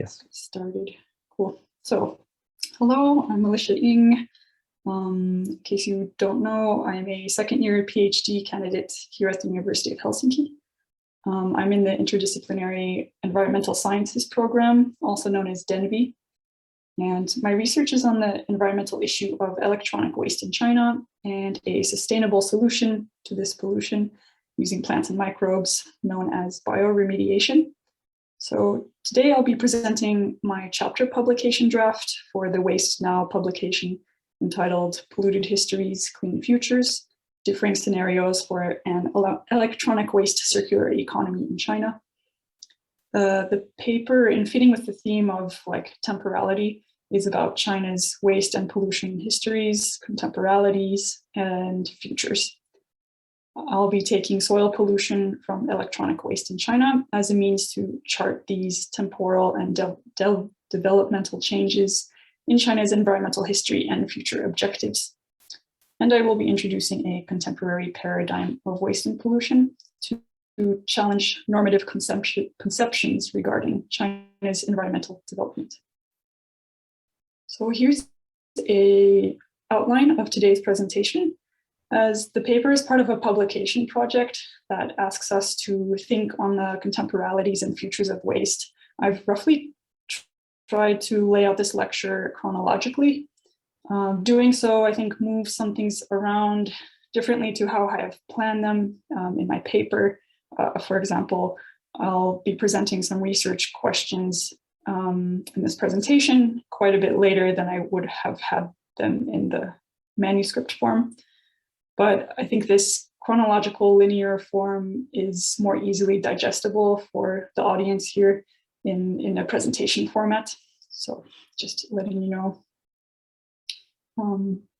Yes. Started. Cool. So, hello, I'm Alicia Ng. In case you don't know, I'm a second-year PhD candidate here at the University of Helsinki. I'm in the interdisciplinary environmental sciences program, also known as DENVI. And my research is on the environmental issue of electronic waste in China and a sustainable solution to this pollution using plants and microbes known as bioremediation. So today I'll be presenting my chapter publication draft for the Waste Now publication entitled Polluted Histories, Clean Futures, Differing Scenarios for an Electronic Waste Circular Economy in China. The paper, in fitting with the theme of temporality, is about China's waste and pollution histories, contemporalities, and futures. I'll be taking soil pollution from electronic waste in China as a means to chart these temporal and developmental changes in China's environmental history and future objectives. And I will be introducing a contemporary paradigm of waste and pollution to challenge normative conceptions regarding China's environmental development. So here's an outline of today's presentation. As the paper is part of a publication project that asks us to think on the contemporalities and futures of waste, I've roughly tried to lay out this lecture chronologically. Doing so, I think, moves some things around differently to how I have planned them in my paper. For example, I'll be presenting some research questions in this presentation quite a bit later than I would have had them in the manuscript form. But I think this chronological linear form is more easily digestible for the audience here in a presentation format. So just letting you know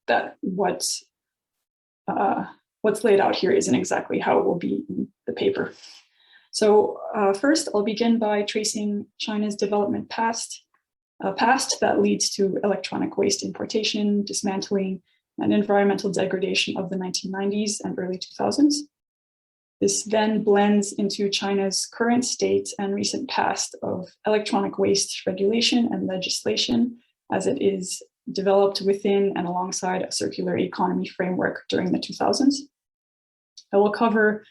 that what's laid out here isn't exactly how it will be in the paper. So first, I'll begin by tracing China's development past, a past that leads to electronic waste importation, dismantling, and environmental degradation of the 1990s and early 2000s. This then blends into China's current state and recent past of electronic waste regulation and legislation as it is developed within and alongside a circular economy framework during the 2000s. I will cover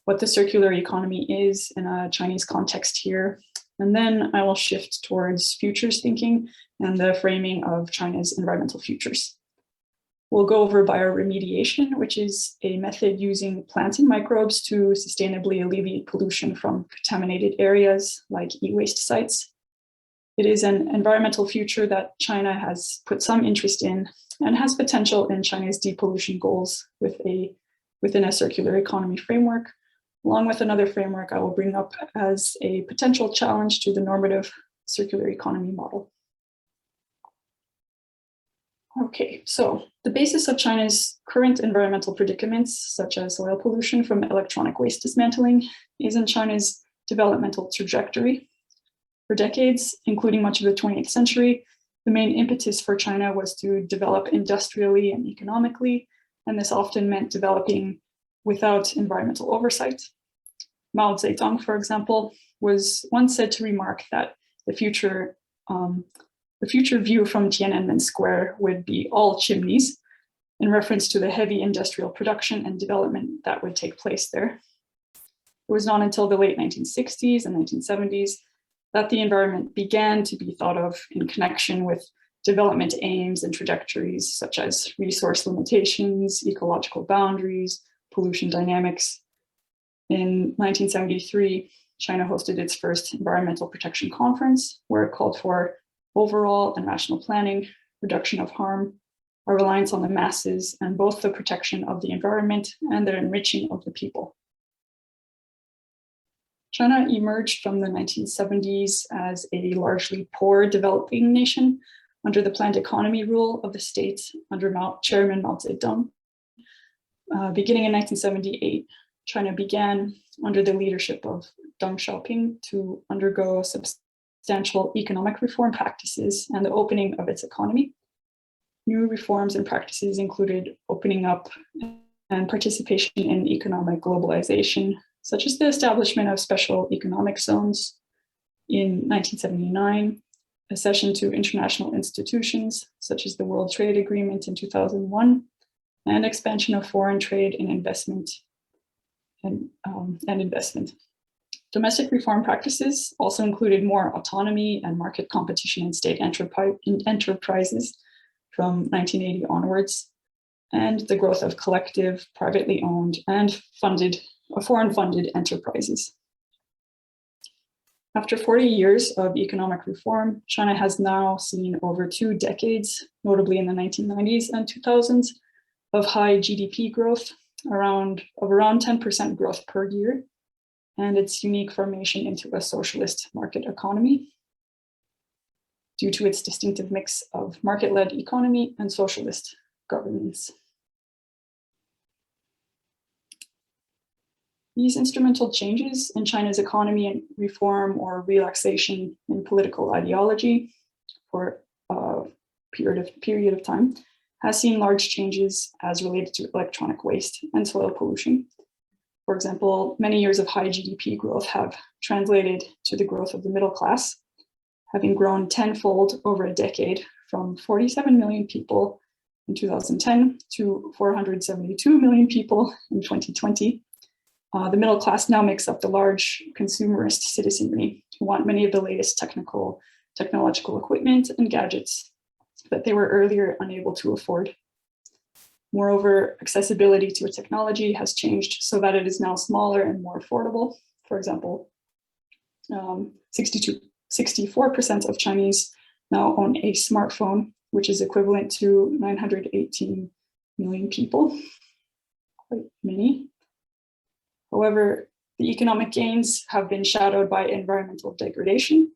what the circular economy is in a Chinese context here, and then I will shift towards futures thinking and the framing of China's environmental futures. We'll go over bioremediation, which is a method using plants and microbes to sustainably alleviate pollution from contaminated areas like e-waste sites. It is an environmental future that China has put some interest in and has potential in China's depollution goals within a circular economy framework, along with another framework I will bring up as a potential challenge to the normative circular economy model. Okay, so the basis of China's current environmental predicaments, such as soil pollution from electronic waste dismantling, is in China's developmental trajectory. For decades, including much of the 20th century, the main impetus for China was to develop industrially and economically, and this often meant developing without environmental oversight. Mao Zedong, for example, was once said to remark that the future view from Tiananmen Square would be all chimneys, in reference to the heavy industrial production and development that would take place there. It was not until the late 1960s and 1970s that the environment began to be thought of in connection with development aims and trajectories such as resource limitations, ecological boundaries, pollution dynamics. In 1973, China hosted its first environmental protection conference, where it called for overall and rational planning, reduction of harm, a reliance on the masses, and both the protection of the environment and the enriching of the people. China emerged from the 1970s as a largely poor developing nation under the planned economy rule of the state under Chairman Mao Zedong. Beginning in 1978, China began, under the leadership of Deng Xiaoping, to undergo substantial economic reform practices and the opening of its economy. New reforms and practices included opening up and participation in economic globalization, such as the establishment of special economic zones, in 1979, accession to international institutions such as the World Trade Agreement in 2001, and expansion of foreign trade and investment. Domestic reform practices also included more autonomy and market competition in state enterprises from 1980 onwards, and the growth of collective, privately owned, and foreign-funded enterprises. After 40 years of economic reform, China has now seen over 2 decades, notably in the 1990s and 2000s, of high GDP growth, around 10% growth per year, and its unique formation into a socialist market economy due to its distinctive mix of market-led economy and socialist governance. These instrumental changes in China's economy and reform or relaxation in political ideology for a period of time has seen large changes as related to electronic waste and soil pollution. For example, many years of high GDP growth have translated to the growth of the middle class, having grown tenfold over a decade from 47 million people in 2010 to 472 million people in 2020. The middle class now makes up the large consumerist citizenry who want many of the latest technological equipment and gadgets that they were earlier unable to afford. Moreover, accessibility to a technology has changed so that it is now smaller and more affordable. For example, 64% of Chinese now own a smartphone, which is equivalent to 918 million people, quite many. However, the economic gains have been shadowed by environmental degradation.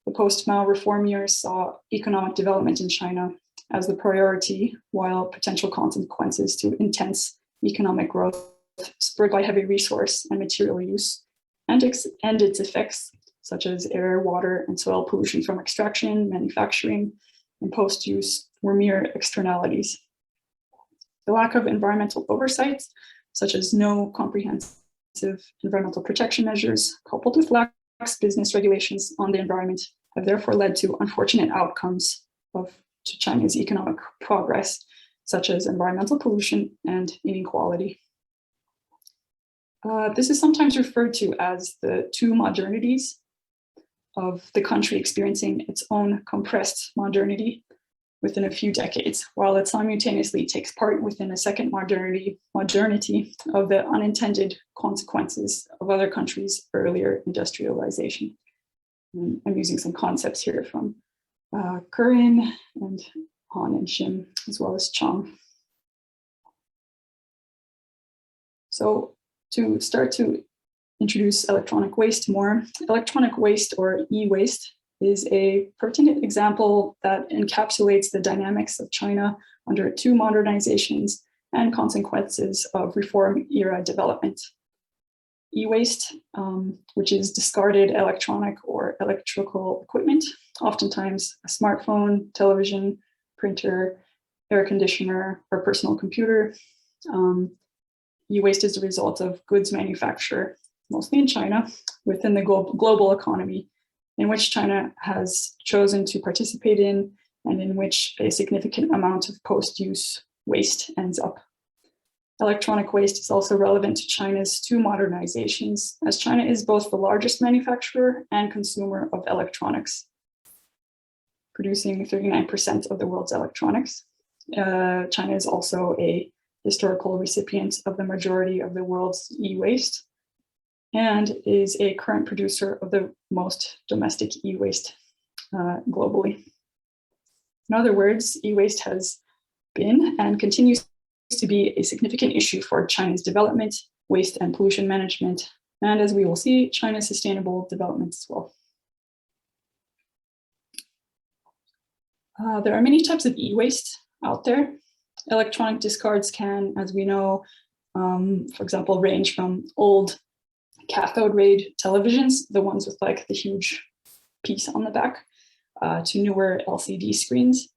The post-Mao reform years saw economic development in China as the priority, while potential consequences to intense economic growth spurred by heavy resource and material use and its effects, such as air, water, and soil pollution from extraction, manufacturing, and post-use, were mere externalities. The lack of environmental oversight, such as no comprehensive environmental protection measures, coupled with lax business regulations on the environment, have therefore led to unfortunate outcomes to China's economic progress, such as environmental pollution and inequality. This is sometimes referred to as the 2 modernities of the country experiencing its own compressed modernity within a few decades, while it simultaneously takes part within a second modernity of the unintended consequences of other countries' earlier industrialization. I'm using some concepts here from Curran and Han and Shim, as well as Chang. So to start to introduce electronic waste more, electronic waste or e-waste is a pertinent example that encapsulates the dynamics of China under 2 modernizations and consequences of reform era development. E-waste, which is discarded electronic or electrical equipment, oftentimes a smartphone, television, printer, air conditioner, or personal computer. E-waste is the result of goods manufacture, mostly in China, within the global economy, in which China has chosen to participate in and in which a significant amount of post-use waste ends up. Electronic waste is also relevant to China's 2 modernizations, as China is both the largest manufacturer and consumer of electronics, producing 39% of the world's electronics. China is also a historical recipient of the majority of the world's e-waste, and is a current producer of the most domestic e-waste globally. In other words, e-waste has been and continues to be a significant issue for China's development, waste and pollution management, and as we will see, China's sustainable development as well. There are many types of e-waste out there. Electronic discards can, as we know, for example, range from old cathode ray televisions, the ones with like the huge piece on the back, to newer LCD screens,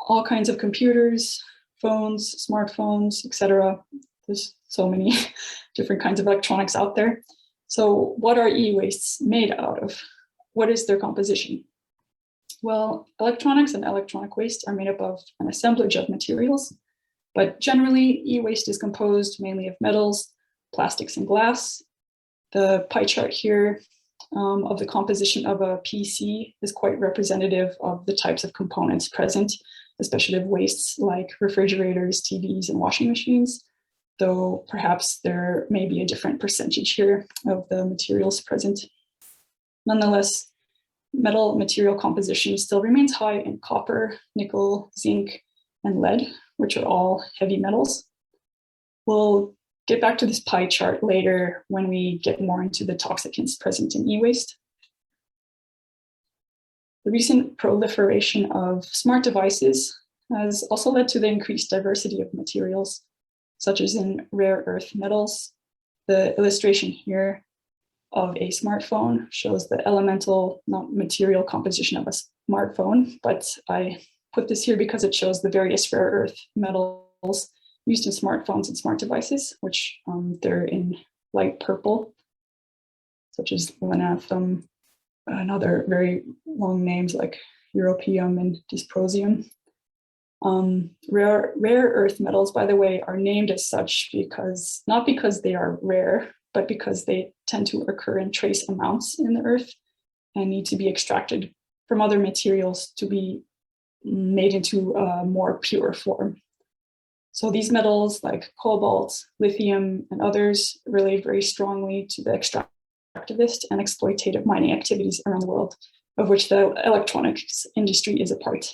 all kinds of computers, phones, smartphones, etc. There's so many different kinds of electronics out there. So what are e-wastes made out of? what is their composition? Well, electronics and electronic waste are made up of an assemblage of materials, but generally e-waste is composed mainly of metals, plastics, and glass. The pie chart here of the composition of a PC is quite representative of the types of components present, especially of wastes like refrigerators, TVs, and washing machines, though perhaps there may be a different percentage here of the materials present. Nonetheless, metal material composition still remains high in copper, nickel, zinc, and lead, which are all heavy metals. We'll get back to this pie chart later when we get more into the toxicants present in e-waste. The recent proliferation of smart devices has also led to the increased diversity of materials, such as in rare earth metals. The illustration here of a smartphone shows the elemental, not material composition of a smartphone, but I put this here because it shows the various rare earth metals used in smartphones and smart devices, which they're in light purple, such as lanthanum, and other very long names like europium and dysprosium. Rare earth metals, by the way, are named as such because, not because they are rare, but because they tend to occur in trace amounts in the earth and need to be extracted from other materials to be made into a more pure form. So these metals like cobalt, lithium, and others relate very strongly to the extractivist and exploitative mining activities around the world, of which the electronics industry is a part.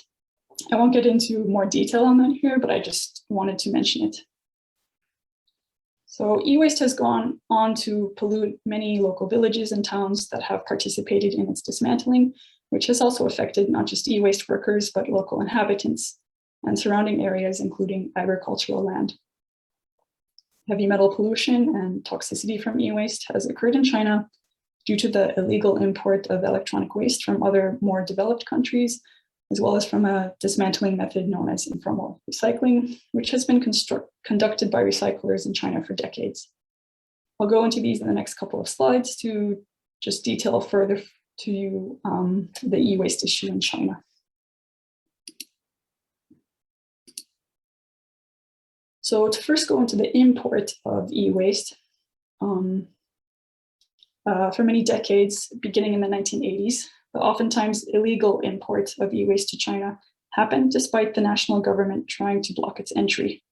I won't get into more detail on that here, but I just wanted to mention it. So e-waste has gone on to pollute many local villages and towns that have participated in its dismantling, which has also affected not just e-waste workers, but local inhabitants and surrounding areas, including agricultural land. Heavy metal pollution and toxicity from e-waste has occurred in China due to the illegal import of electronic waste from other more developed countries, as well as from a dismantling method known as informal recycling, which has been conducted by recyclers in China for decades. I'll go into these in the next couple of slides to just detail further to you the e-waste issue in China. So to first go into the import of e-waste, for many decades, beginning in the 1980s, the oftentimes illegal import of e-waste to China happened despite the national government trying to block its entry.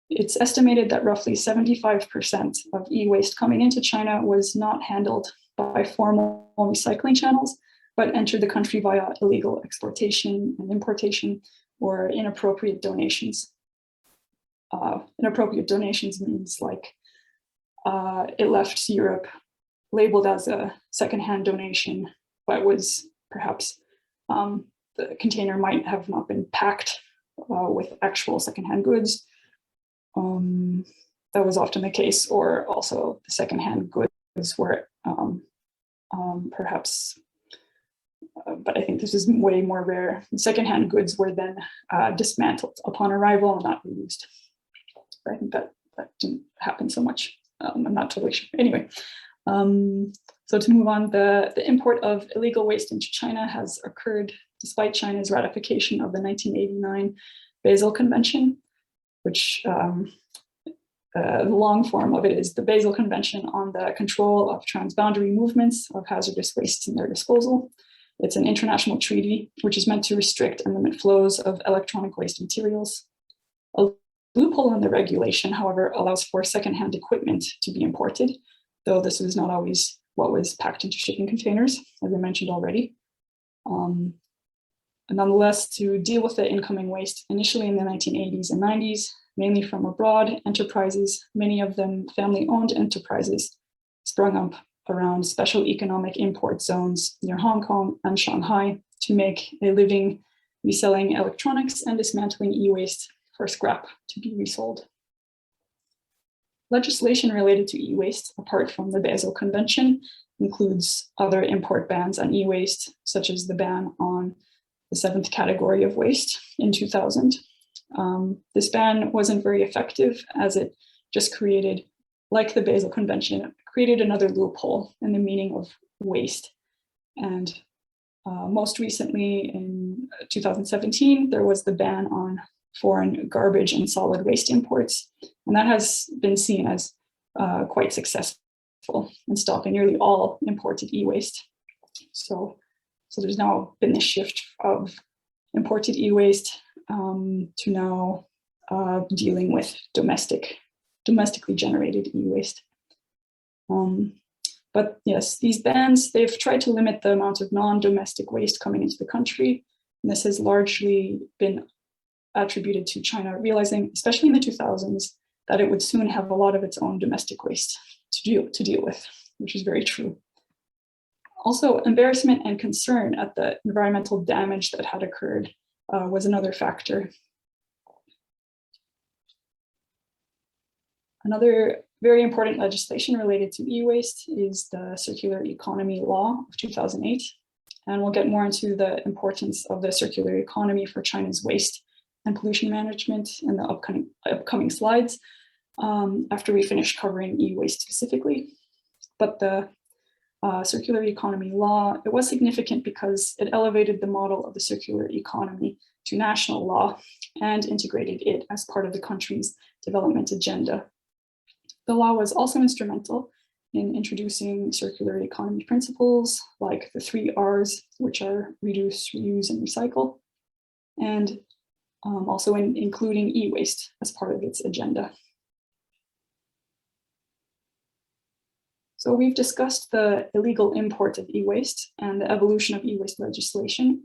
It's estimated that roughly 75% of e-waste coming into China was not handled by formal recycling channels, but entered the country via illegal exportation and importation or inappropriate donations. Inappropriate donations means like it left Europe labeled as a secondhand donation, but was perhaps the container might have not been packed with actual secondhand goods. That was often the case, or also the secondhand goods were perhaps, but I think this is way more rare. The secondhand goods were then dismantled upon arrival and not reused. I think that didn't happen so much. I'm not totally sure. Anyway, so to move on, the import of illegal waste into China has occurred despite China's ratification of the 1989 Basel Convention, which the long form of it is the Basel Convention on the Control of Transboundary Movements of Hazardous Waste and Their Disposal. It's an international treaty which is meant to restrict and limit flows of electronic waste materials. A loophole in the regulation, however, allows for secondhand equipment to be imported, though this was not always what was packed into shipping containers, as I mentioned already. Nonetheless, to deal with the incoming waste, initially in the 1980s and 90s, mainly from abroad, enterprises, many of them family-owned enterprises, sprung up around special economic import zones near Hong Kong and Shanghai to make a living reselling electronics and dismantling e-waste for scrap to be resold. Legislation related to e-waste, apart from the Basel Convention, includes other import bans on e-waste, such as the ban on the 7th category of waste in 2000. This ban wasn't very effective, as it just created, like the Basel Convention, created another loophole in the meaning of waste. And most recently in 2017, there was the ban on foreign garbage and solid waste imports. And that has been seen as quite successful in stopping nearly all imported e-waste. So there's now been this shift of imported e-waste to now dealing with domestically generated e-waste. But yes, these bans, they've tried to limit the amount of non-domestic waste coming into the country. And this has largely been attributed to China realizing, especially in the 2000s, that it would soon have a lot of its own domestic waste to deal with, which is very true. Also, embarrassment and concern at the environmental damage that had occurred was another factor. Another very important legislation related to e-waste is the Circular Economy Law of 2008. And we'll get more into the importance of the circular economy for China's waste and pollution management in the upcoming slides after we finish covering e-waste specifically. But the Circular Economy Law, it was significant because it elevated the model of the circular economy to national law and integrated it as part of the country's development agenda. The law was also instrumental in introducing circular economy principles like the 3 Rs, which are reduce, reuse, and recycle, and also in including e-waste as part of its agenda. So we've discussed the illegal import of e-waste and the evolution of e-waste legislation.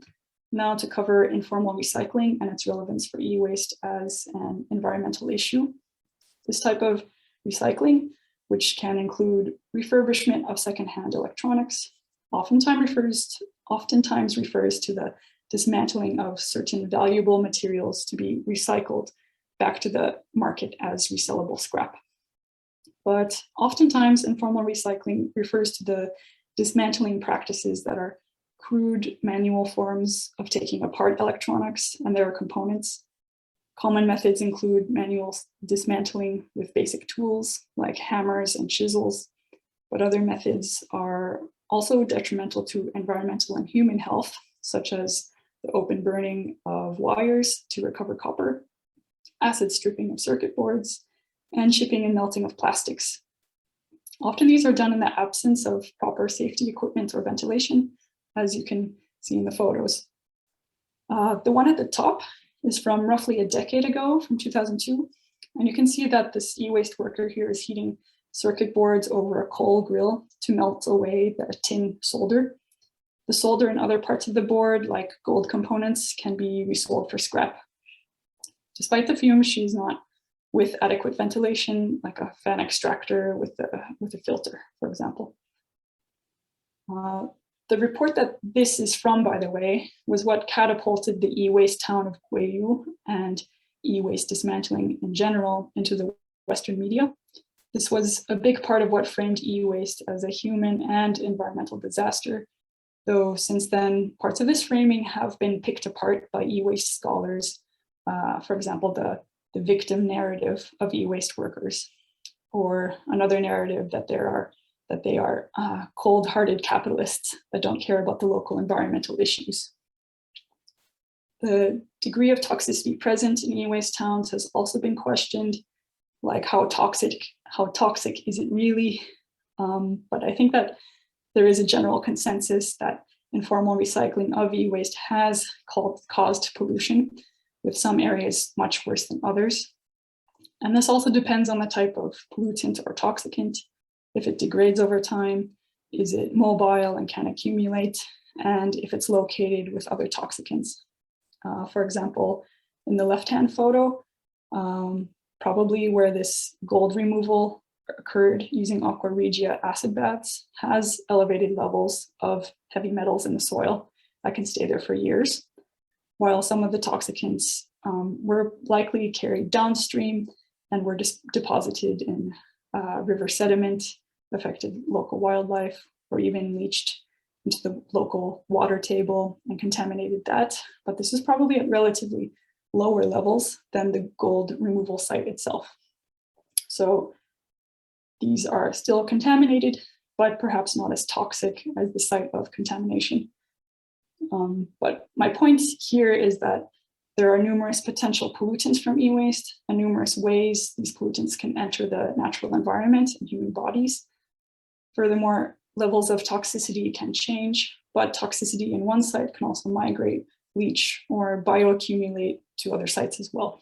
Now to cover informal recycling and its relevance for e-waste as an environmental issue. This type of recycling, which can include refurbishment of secondhand electronics, oftentimes refers to the dismantling of certain valuable materials to be recycled back to the market as resellable scrap. But oftentimes informal recycling refers to the dismantling practices that are crude manual forms of taking apart electronics and their components. Common methods include manual dismantling with basic tools like hammers and chisels, but other methods are also detrimental to environmental and human health, such as the open burning of wires to recover copper, acid stripping of circuit boards, and shipping and melting of plastics. Often these are done in the absence of proper safety equipment or ventilation, as you can see in the photos. The one at the top is from roughly a decade ago, from 2002. And you can see that this e-waste worker here is heating circuit boards over a coal grill to melt away the tin solder. The solder and other parts of the board, like gold components, can be resold for scrap. Despite the fumes, she's not with adequate ventilation, like a fan extractor with a filter, for example. The report that this is from, by the way, was what catapulted the e-waste town of Guiyu and e-waste dismantling in general into the Western media. This was a big part of what framed e-waste as a human and environmental disaster, though since then, parts of this framing have been picked apart by e-waste scholars. For example, the victim narrative of e-waste workers, or another narrative that they are cold-hearted capitalists that don't care about the local environmental issues. The degree of toxicity present in e-waste towns has also been questioned, like how toxic is it really? But I think that there is a general consensus that informal recycling of e-waste has caused pollution, with some areas much worse than others. And this also depends on the type of pollutant or toxicant. If it degrades over time, is it mobile and can accumulate? And if it's located with other toxicants. For example, in the left-hand photo, probably where this gold removal occurred using aqua regia acid baths has elevated levels of heavy metals in the soil that can stay there for years, while some of the toxicants were likely carried downstream and were deposited in river sediment, affected local wildlife, or even leached into the local water table and contaminated that. But this is probably at relatively lower levels than the gold removal site itself. So these are still contaminated, but perhaps not as toxic as the site of contamination. But my point here is that there are numerous potential pollutants from e-waste and numerous ways these pollutants can enter the natural environment and human bodies. Furthermore, levels of toxicity can change, but toxicity in one site can also migrate, leach, or bioaccumulate to other sites as well.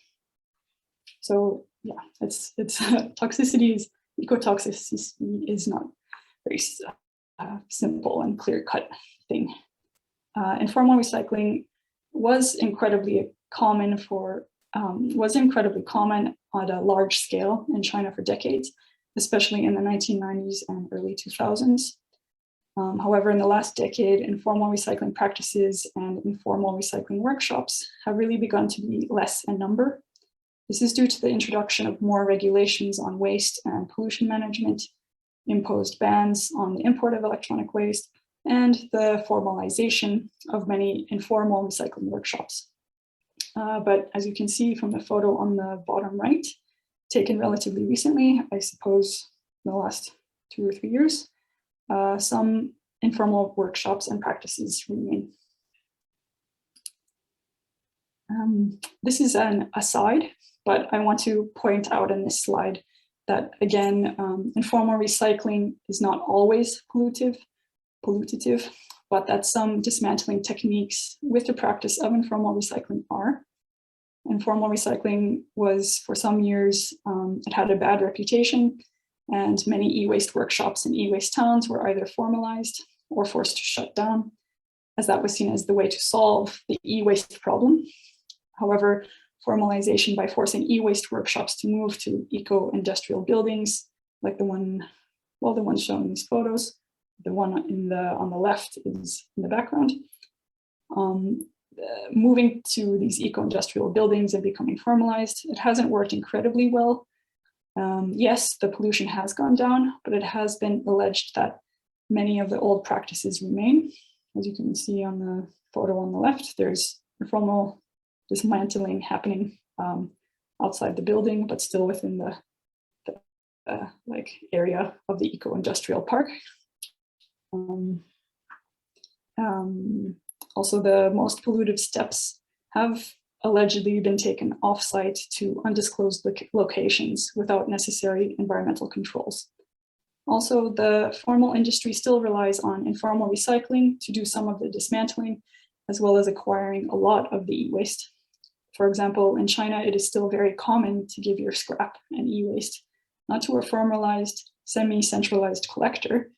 So yeah, it's toxicity ecotoxicity is not very simple and clear-cut thing. Informal recycling was incredibly common on a large scale in China for decades, especially in the 1990s and early 2000s. However, in the last decade, informal recycling practices and informal recycling workshops have really begun to be less in number. This is due to the introduction of more regulations on waste and pollution management, imposed bans on the import of electronic waste, and the formalization of many informal recycling workshops. But as you can see from the photo on the bottom right, taken relatively recently, I suppose in the last 2 or 3 years, some informal workshops and practices remain. This is an aside, but I want to point out in this slide that, again, informal recycling is not always pollutative, but that some dismantling techniques with the practice of informal recycling are. Informal recycling was, for some years, it had a bad reputation, and many e-waste workshops in e-waste towns were either formalized or forced to shut down, as that was seen as the way to solve the e-waste problem. However, formalization by forcing e-waste workshops to move to eco-industrial buildings, like the one shown in these photos, the one on the left is in the background. Moving to these eco-industrial buildings and becoming formalized, it hasn't worked incredibly well. Yes, the pollution has gone down, but it has been alleged that many of the old practices remain. As you can see on the photo on the left, there's informal dismantling happening outside the building, but still within the area of the eco-industrial park. Also, the most pollutive steps have allegedly been taken off-site to undisclosed locations without necessary environmental controls. Also, the formal industry still relies on informal recycling to do some of the dismantling, as well as acquiring a lot of the e-waste. For example, in China, it is still very common to give your scrap and e-waste, not to a formalized, semi-centralized collector,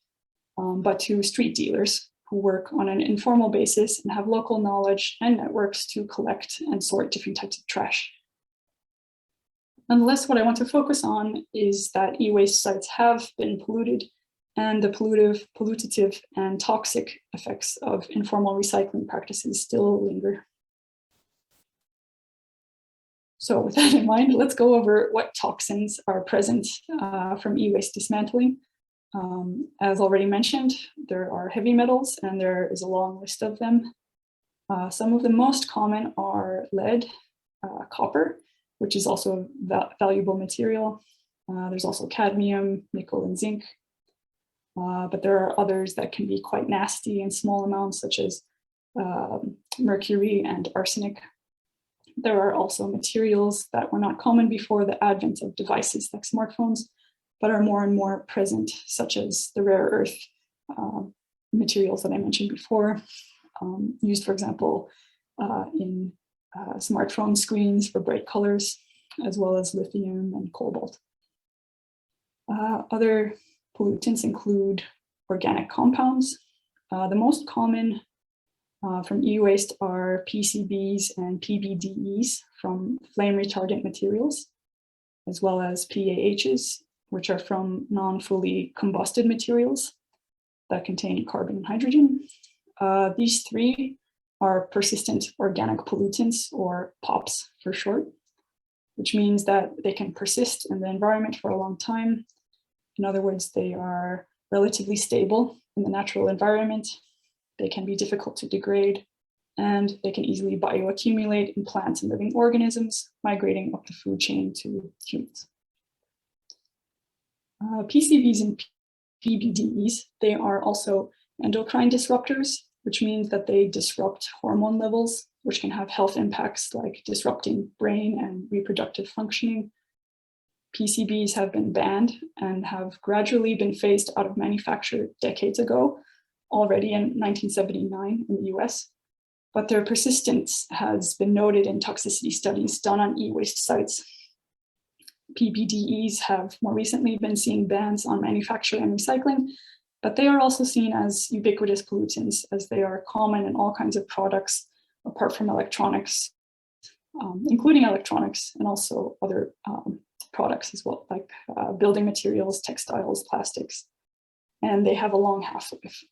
but to street dealers who work on an informal basis and have local knowledge and networks to collect and sort different types of trash. Nonetheless, what I want to focus on is that e-waste sites have been polluted, and the pollutive, and toxic effects of informal recycling practices still linger. So with that in mind, let's go over what toxins are present from e-waste dismantling. As already mentioned, there are heavy metals, and there is a long list of them. Some of the most common are lead, copper, which is also a valuable material. There's also cadmium, nickel, and zinc. But there are others that can be quite nasty in small amounts, such as mercury and arsenic. There are also materials that were not common before the advent of devices like smartphones, but are more and more present, such as the rare earth materials that I mentioned before, used, for example, in smartphone screens for bright colors, as well as lithium and cobalt. Other pollutants include organic compounds. The most common from e-waste are PCBs and PBDEs from flame retardant materials, as well as PAHs, which are from non-fully combusted materials that contain carbon and hydrogen. These three are persistent organic pollutants, or POPs for short, which means that they can persist in the environment for a long time. In other words, they are relatively stable in the natural environment. They can be difficult to degrade, and they can easily bioaccumulate in plants and living organisms, migrating up the food chain to humans. PCBs and PBDEs, they are also endocrine disruptors, which means that they disrupt hormone levels, which can have health impacts like disrupting brain and reproductive functioning. PCBs have been banned and have gradually been phased out of manufacture decades ago, already in 1979 in the US. But their persistence has been noted in toxicity studies done on e-waste sites. PBDEs have more recently been seeing bans on manufacture and recycling, but they are also seen as ubiquitous pollutants, as they are common in all kinds of products apart from electronics, including electronics and also other products as well, like building materials, textiles, plastics. And they have a long half-life.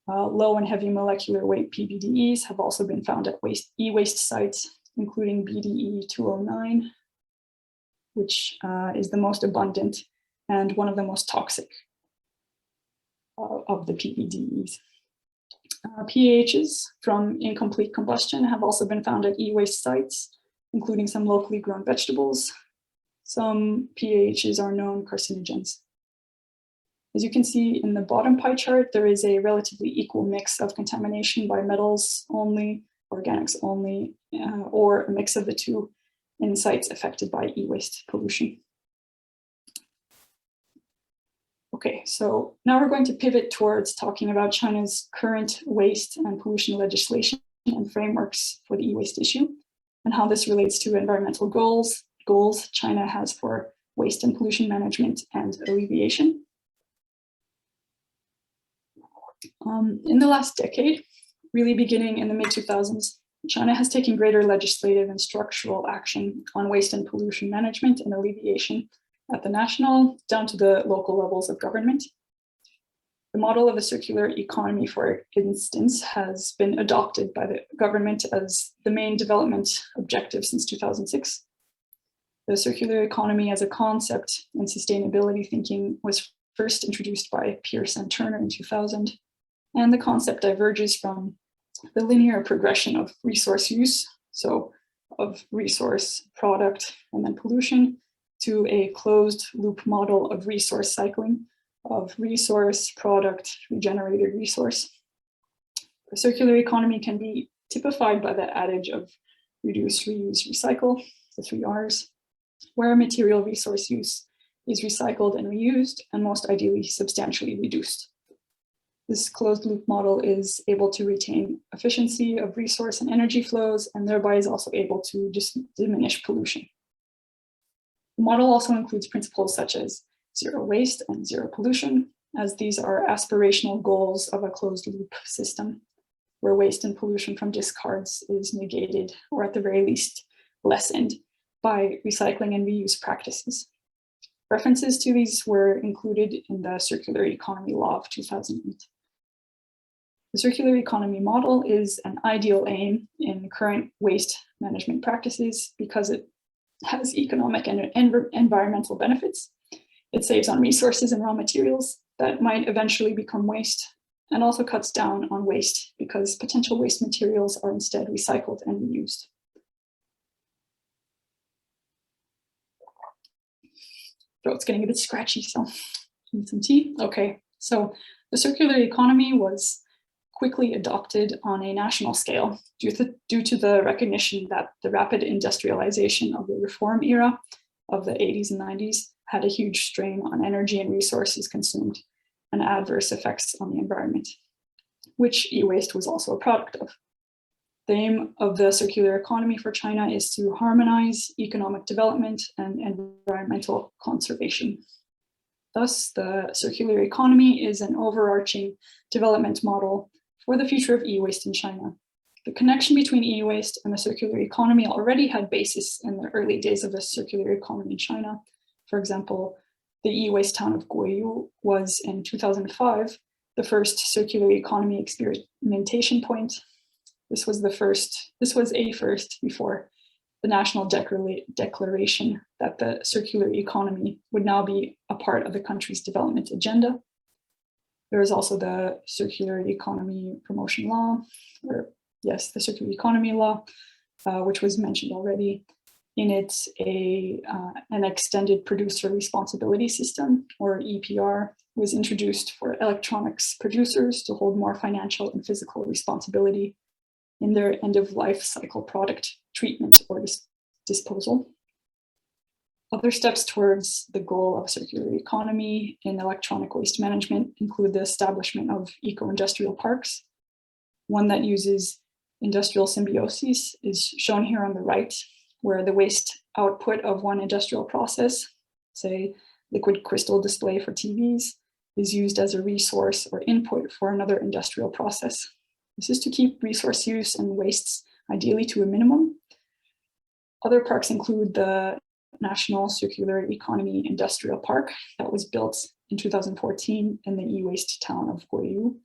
Low and heavy molecular weight PBDEs have also been found at e-waste sites, including BDE 209, which is the most abundant and one of the most toxic of the PBDEs. PAHs from incomplete combustion have also been found at e-waste sites, including some locally grown vegetables. Some PAHs are known carcinogens. As you can see in the bottom pie chart, there is a relatively equal mix of contamination by metals only, organics only, or a mix of the two in sites affected by e-waste pollution. Okay, so now we're going to pivot towards talking about China's current waste and pollution legislation and frameworks for the e-waste issue, and how this relates to environmental goals China has for waste and pollution management and alleviation. In the last decade, really beginning in the mid-2000s, China has taken greater legislative and structural action on waste and pollution management and alleviation at the national down to the local levels of government. The model of a circular economy, for instance, has been adopted by the government as the main development objective since 2006. The circular economy as a concept in sustainability thinking was first introduced by Pierce and Turner in 2000, and the concept diverges from the linear progression of resource use, so of resource, product, and then pollution, to a closed loop model of resource cycling, of resource, product, regenerated resource. The circular economy can be typified by the adage of reduce, reuse, recycle, the 3 Rs, where material resource use is recycled and reused, and most ideally substantially reduced. This closed loop model is able to retain efficiency of resource and energy flows, and thereby is also able to diminish pollution. The model also includes principles such as zero waste and zero pollution, as these are aspirational goals of a closed loop system, where waste and pollution from discards is negated, or at the very least lessened, by recycling and reuse practices. References to these were included in the Circular Economy Law of 2008. The circular economy model is an ideal aim in current waste management practices because it has economic and environmental benefits. It saves on resources and raw materials that might eventually become waste, and also cuts down on waste because potential waste materials are instead recycled and reused. Throat's getting a bit scratchy, so need some tea. Okay, so the circular economy was quickly adopted on a national scale due to the recognition that the rapid industrialization of the reform era of the 80s and 90s had a huge strain on energy and resources consumed and adverse effects on the environment, which e-waste was also a product of. The aim of the circular economy for China is to harmonize economic development and environmental conservation. Thus, the circular economy is an overarching development model for the future of e-waste in China. The connection between e-waste and the circular economy already had basis in the early days of the circular economy in China. For example, the e-waste town of Guiyu was in 2005 the first circular economy experimentation point. This was a first before the national declaration that the circular economy would now be a part of the country's development agenda. There is also the Circular Economy Promotion Law, or yes, the Circular Economy Law, which was mentioned already. In it, an extended producer responsibility system, or EPR, was introduced for electronics producers to hold more financial and physical responsibility in their end-of-life cycle product treatment or disposal. Other steps towards the goal of circular economy in electronic waste management include the establishment of eco-industrial parks. One that uses industrial symbiosis is shown here on the right, where the waste output of one industrial process, say liquid crystal display for TVs, is used as a resource or input for another industrial process. This is to keep resource use and wastes ideally to a minimum. Other parks include the National Circular Economy Industrial Park that was built in 2014 in the e-waste town of Guiyu.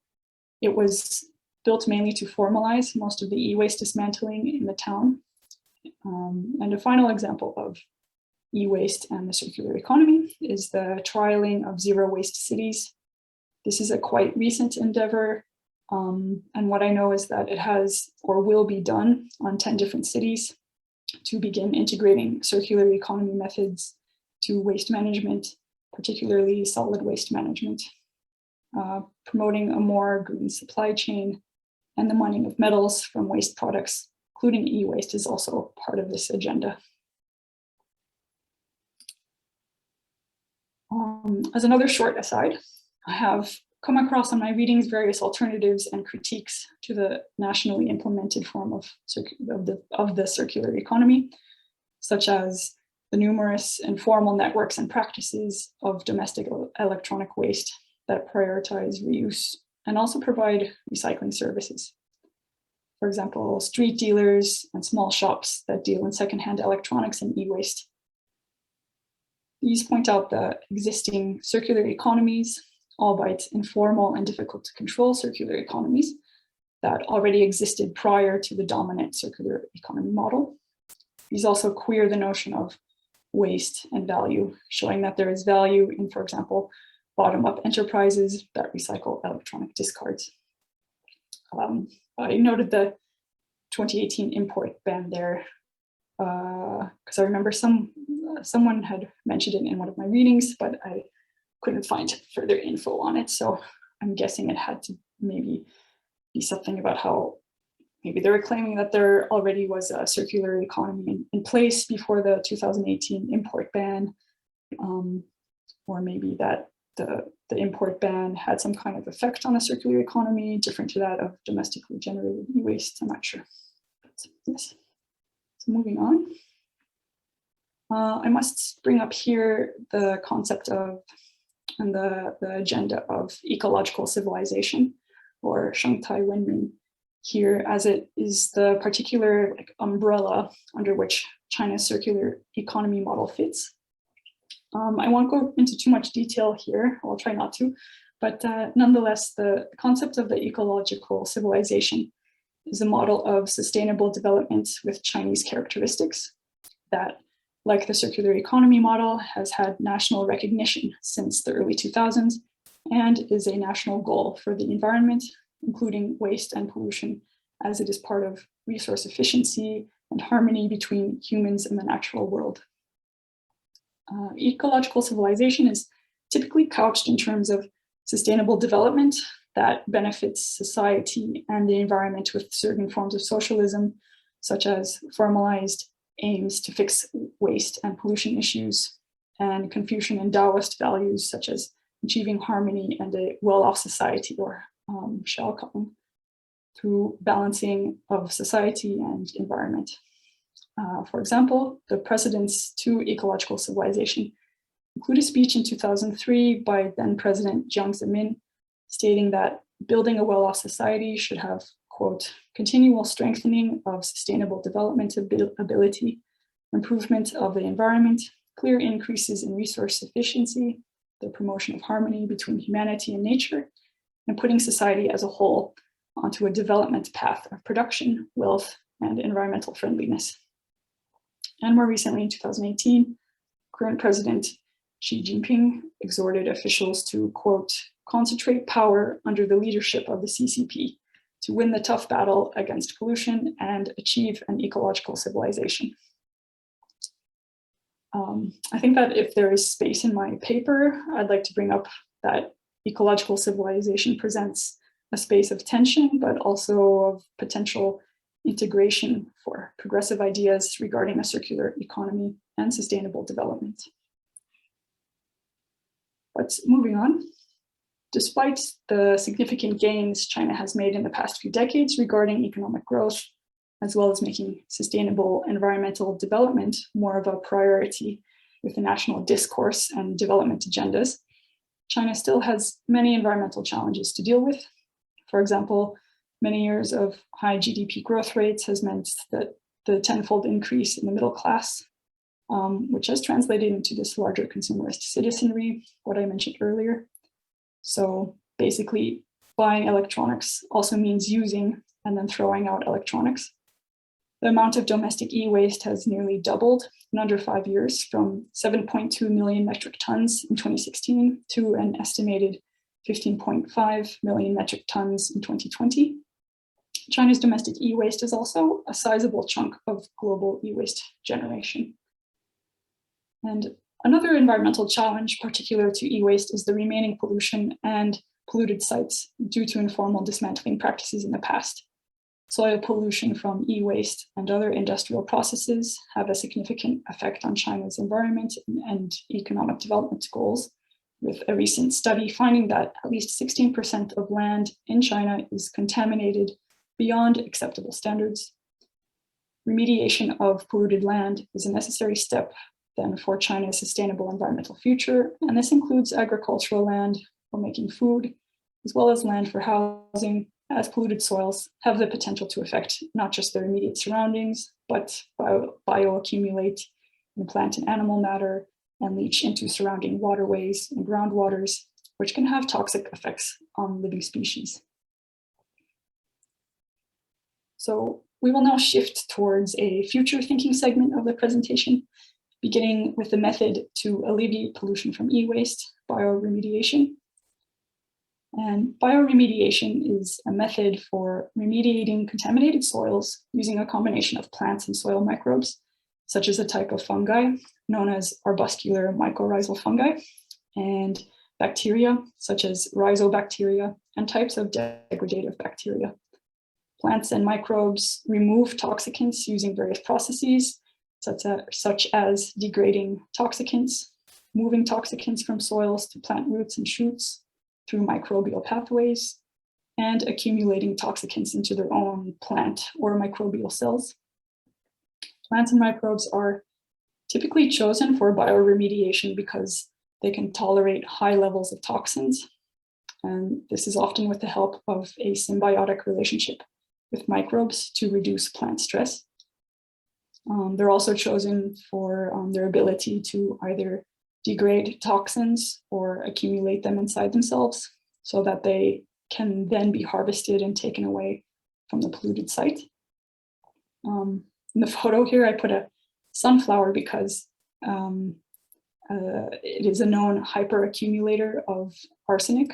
It was built mainly to formalize most of the e-waste dismantling in the town. And a final example of e-waste and the circular economy is the trialing of zero waste cities. This is a quite recent endeavor. And what I know is that it has or will be done on 10 different cities to begin integrating circular economy methods to waste management, particularly solid waste management, promoting a more green supply chain, and the mining of metals from waste products, including e-waste, is also part of this agenda. As another short aside, I have come across in my readings various alternatives and critiques to the nationally implemented form of the circular economy, such as the numerous informal networks and practices of domestic electronic waste that prioritize reuse and also provide recycling services. For example, street dealers and small shops that deal in secondhand electronics and e-waste. These point out the existing circular economies, albeit informal and difficult to control circular economies that already existed prior to the dominant circular economy model. These also queer the notion of waste and value, showing that there is value in, for example, bottom-up enterprises that recycle electronic discards. I noted the 2018 import ban there because I remember someone had mentioned it in one of my readings, but I couldn't find further info on it. So I'm guessing it had to maybe be something about how maybe they were claiming that there already was a circular economy in place before the 2018 import ban, or maybe that the import ban had some kind of effect on the circular economy, different to that of domestically generated e-waste. I'm not sure. But yes. So moving on. I must bring up here the concept of and the agenda of ecological civilization, or Shangtai Wenmin here, as it is the particular umbrella under which China's circular economy model fits. I won't go into too much detail here, I'll try not to, but nonetheless, the concept of the ecological civilization is a model of sustainable development with Chinese characteristics that, like the circular economy model, has had national recognition since the early 2000s and is a national goal for the environment, including waste and pollution, as it is part of resource efficiency and harmony between humans and the natural world. Ecological civilization is typically couched in terms of sustainable development that benefits society and the environment with certain forms of socialism, such as formalized aims to fix waste and pollution issues, and Confucian and Taoist values such as achieving harmony and a well-off society, or Shaokong, through balancing of society and environment. For example, the precedents to ecological civilization include a speech in 2003 by then President Jiang Zemin, stating that building a well-off society should have, quote, continual strengthening of sustainable development ability, improvement of the environment, clear increases in resource efficiency, the promotion of harmony between humanity and nature, and putting society as a whole onto a development path of production, wealth, and environmental friendliness. And more recently, in 2018, current President Xi Jinping exhorted officials to, quote, concentrate power under the leadership of the CCP to win the tough battle against pollution and achieve an ecological civilization. I think that if there is space in my paper, I'd like to bring up that ecological civilization presents a space of tension, but also of potential integration for progressive ideas regarding a circular economy and sustainable development. But moving on, despite the significant gains China has made in the past few decades regarding economic growth, as well as making sustainable environmental development more of a priority with the national discourse and development agendas, China still has many environmental challenges to deal with. For example, many years of high GDP growth rates has meant that the tenfold increase in the middle class, which has translated into this larger consumerist citizenry, what I mentioned earlier. So basically, buying electronics also means using and then throwing out electronics. The amount of domestic e-waste has nearly doubled in under 5 years, from 7.2 million metric tons in 2016 to an estimated 15.5 million metric tons in 2020. China's domestic e-waste is also a sizable chunk of global e-waste generation. And another environmental challenge particular to e-waste is the remaining pollution and polluted sites due to informal dismantling practices in the past. Soil pollution from e-waste and other industrial processes have a significant effect on China's environment and economic development goals, with a recent study finding that at least 16% of land in China is contaminated beyond acceptable standards. Remediation of polluted land is a necessary step then for China's sustainable environmental future, and this includes agricultural land for making food, as well as land for housing, as polluted soils have the potential to affect not just their immediate surroundings, but bioaccumulate in plant and animal matter and leach into surrounding waterways and groundwaters, which can have toxic effects on living species. So we will now shift towards a future thinking segment of the presentation, beginning with the method to alleviate pollution from e-waste, bioremediation. And bioremediation is a method for remediating contaminated soils using a combination of plants and soil microbes, such as a type of fungi known as arbuscular mycorrhizal fungi, and bacteria, such as rhizobacteria, and types of degradative bacteria. Plants and microbes remove toxicants using various processes, such as degrading toxicants, moving toxicants from soils to plant roots and shoots through microbial pathways, and accumulating toxicants into their own plant or microbial cells. Plants and microbes are typically chosen for bioremediation because they can tolerate high levels of toxins, and this is often with the help of a symbiotic relationship with microbes to reduce plant stress. They're also chosen for their ability to either degrade toxins or accumulate them inside themselves so that they can then be harvested and taken away from the polluted site. In the photo here, I put a sunflower because it is a known hyperaccumulator of arsenic,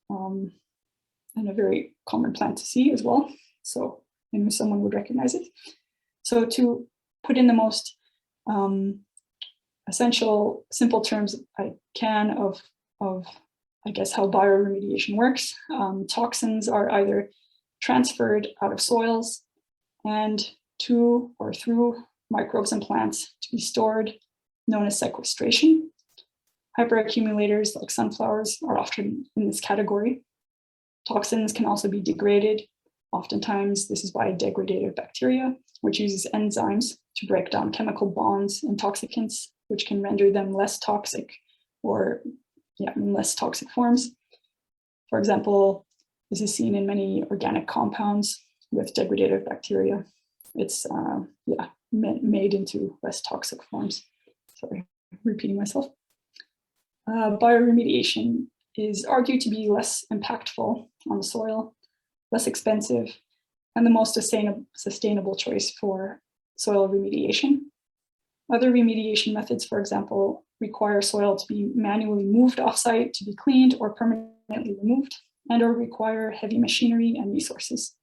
and a very common plant to see as well. So I knew someone would recognize it. So to put in the most essential, simple terms I can of I guess how bioremediation works, toxins are either transferred out of soils and to or through microbes and plants to be stored, known as sequestration. Hyperaccumulators like sunflowers are often in this category. Toxins can also be degraded. Oftentimes, this is by degradative bacteria, which uses enzymes to break down chemical bonds and toxicants, which can render them less toxic or in less toxic forms. For example, this is seen in many organic compounds with degradative bacteria. It's made into less toxic forms. Sorry, repeating myself. Bioremediation is argued to be less impactful on the soil, less expensive, and the most sustainable choice for soil remediation. Other remediation methods, for example, require soil to be manually moved offsite to be cleaned or permanently removed, and or require heavy machinery and resources.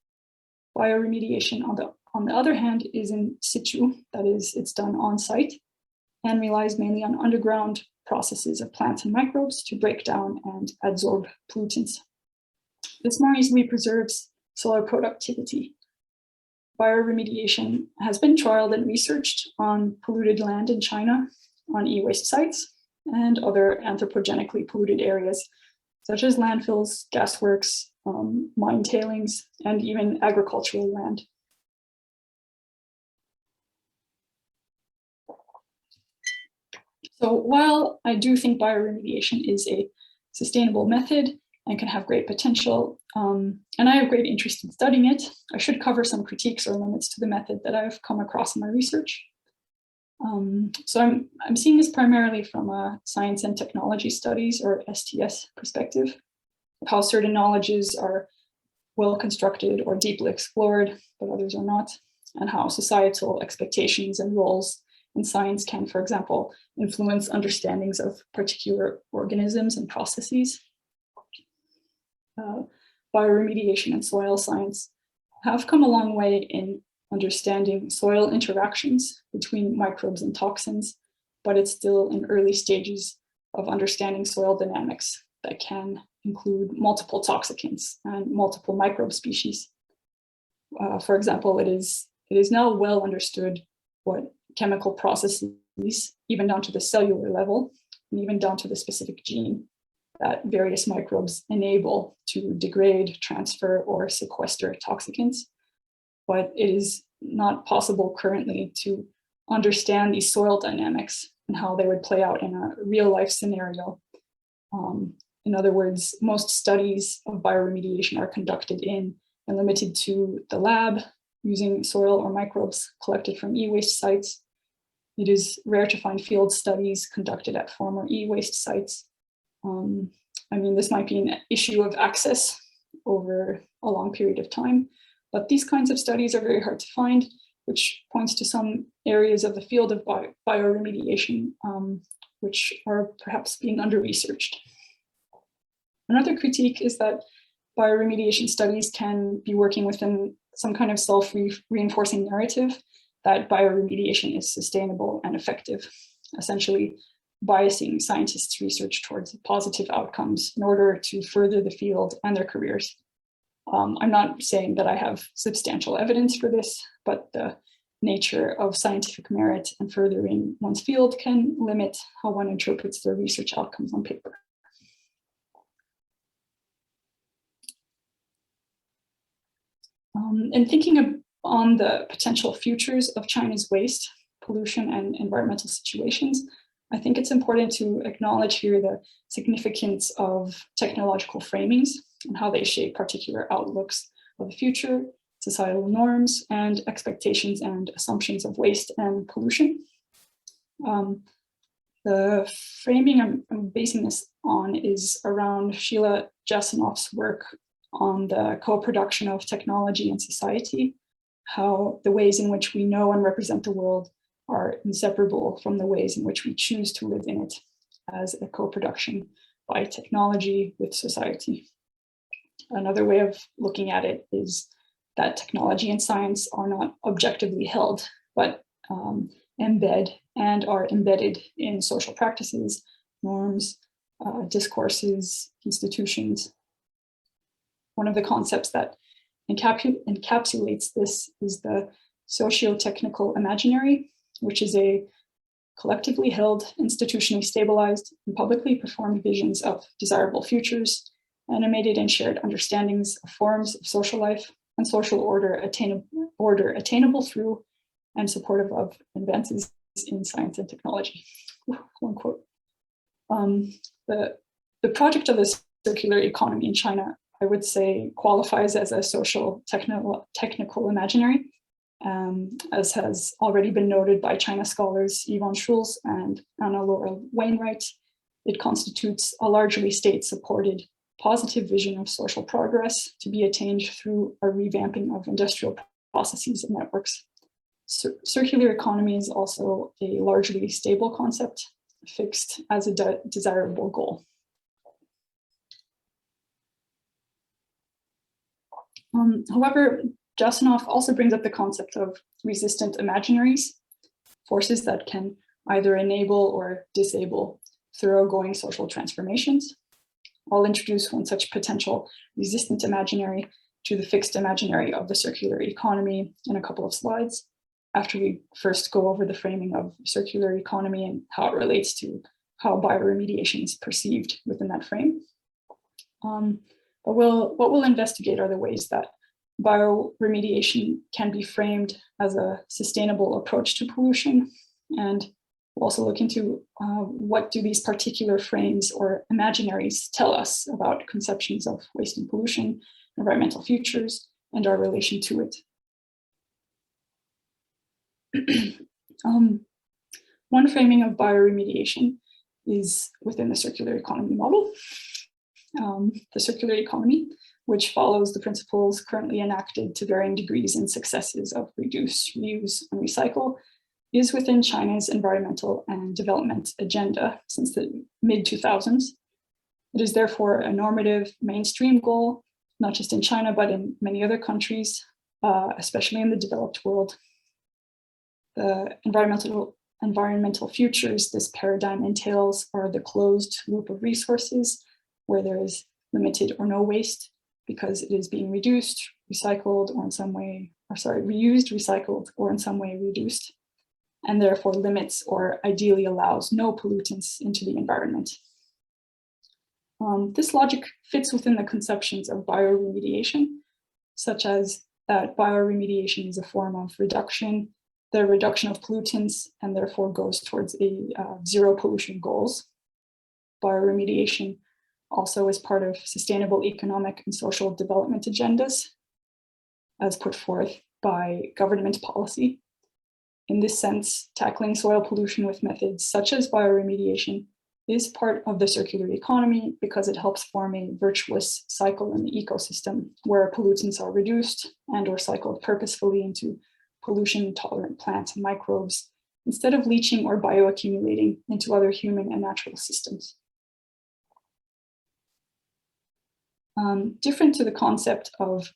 Bioremediation, on the other hand, is in situ, that is, it's done on site. and relies mainly on underground processes of plants and microbes to break down and adsorb pollutants. This more easily preserves soil productivity. Bioremediation has been trialed and researched on polluted land in China, on e-waste sites, and other anthropogenically polluted areas, such as landfills, gasworks, mine tailings, and even agricultural land. So while I do think bioremediation is a sustainable method and can have great potential, and I have great interest in studying it, I should cover some critiques or limits to the method that I've come across in my research. So I'm seeing this primarily from a science and technology studies, or STS, perspective, how certain knowledges are well constructed or deeply explored, but others are not, and how societal expectations and roles in science can, for example, influence understandings of particular organisms and processes. Bioremediation and soil science have come a long way in understanding soil interactions between microbes and toxins, but it's still in early stages of understanding soil dynamics that can include multiple toxicants and multiple microbe species. For example, it is now well understood what chemical processes, even down to the cellular level, and even down to the specific gene, that various microbes enable to degrade, transfer, or sequester toxicants. But it is not possible currently to understand these soil dynamics and how they would play out in a real-life scenario. In other words, most studies of bioremediation are conducted in and limited to the lab, using soil or microbes collected from e-waste sites. It is rare to find field studies conducted at former e-waste sites. I mean, this might be an issue of access over a long period of time, but these kinds of studies are very hard to find, which points to some areas of the field of bioremediation which are perhaps being under-researched. Another critique is that bioremediation studies can be working within some kind of self-reinforcing narrative that bioremediation is sustainable and effective, essentially biasing scientists' research towards positive outcomes in order to further the field and their careers. I'm not saying that I have substantial evidence for this, but the nature of scientific merit and furthering one's field can limit how one interprets their research outcomes on paper. And thinking on the potential futures of China's waste, pollution, and environmental situations, I think it's important to acknowledge here the significance of technological framings and how they shape particular outlooks of the future, societal norms, and expectations and assumptions of waste and pollution. The framing I'm basing this on is around Sheila Jasanoff's work on the co-production of technology and society, how the ways in which we know and represent the world are inseparable from the ways in which we choose to live in it as a co-production by technology with society. Another way of looking at it is that technology and science are not objectively held, but embed and are embedded in social practices, norms, discourses, institutions. One of the concepts that encapsulates this is the socio-technical imaginary, which is a collectively held, institutionally stabilized, and publicly performed visions of desirable futures, animated and shared understandings of forms of social life and social order attainable through and supportive of advances in science and technology. One quote. The project of the circular economy in China, I would say, qualifies as a social technical imaginary, as has already been noted by China scholars Yvonne Schulz and Anna Laura Wainwright. It constitutes a largely state-supported positive vision of social progress to be attained through a revamping of industrial processes and networks. Circular economy is also a largely stable concept, fixed as a desirable goal. However, Jasanoff also brings up the concept of resistant imaginaries, forces that can either enable or disable thoroughgoing social transformations. I'll introduce one such potential resistant imaginary to the fixed imaginary of the circular economy in a couple of slides, after we first go over the framing of circular economy and how it relates to how bioremediation is perceived within that frame. But what we'll investigate are the ways that bioremediation can be framed as a sustainable approach to pollution. And we'll also look into what do these particular frames or imaginaries tell us about conceptions of waste and pollution, environmental futures, and our relation to it. One framing of bioremediation is within the circular economy model. The circular economy, which follows the principles currently enacted to varying degrees and successes of reduce, reuse, and recycle, is within China's environmental and development agenda since the mid-2000s. It is therefore a normative mainstream goal, not just in China, but in many other countries, especially in the developed world. The environmental futures this paradigm entails are the closed loop of resources, where there is limited or no waste because it is being reduced, recycled, or in some way, reused, recycled, or in some way reduced, and therefore limits or ideally allows no pollutants into the environment. This logic fits within the conceptions of bioremediation, such as that bioremediation is a form of reduction, the reduction of pollutants, and therefore goes towards a zero pollution goals. Bioremediation also is part of sustainable economic and social development agendas as put forth by government policy. In this sense, tackling soil pollution with methods such as bioremediation is part of the circular economy because it helps form a virtuous cycle in the ecosystem where pollutants are reduced and or cycled purposefully into pollution-tolerant plants and microbes instead of leaching or bioaccumulating into other human and natural systems. Different to the concept of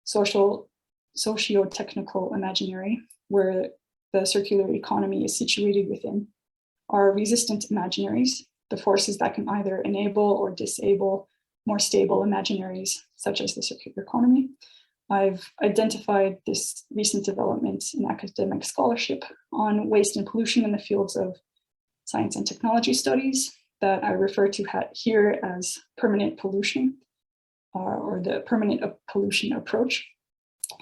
socio-technical imaginary, where the circular economy is situated within, are resistant imaginaries, the forces that can either enable or disable more stable imaginaries, such as the circular economy. I've identified this recent development in academic scholarship on waste and pollution in the fields of science and technology studies that I refer to here as permanent pollution, or the permanent pollution approach,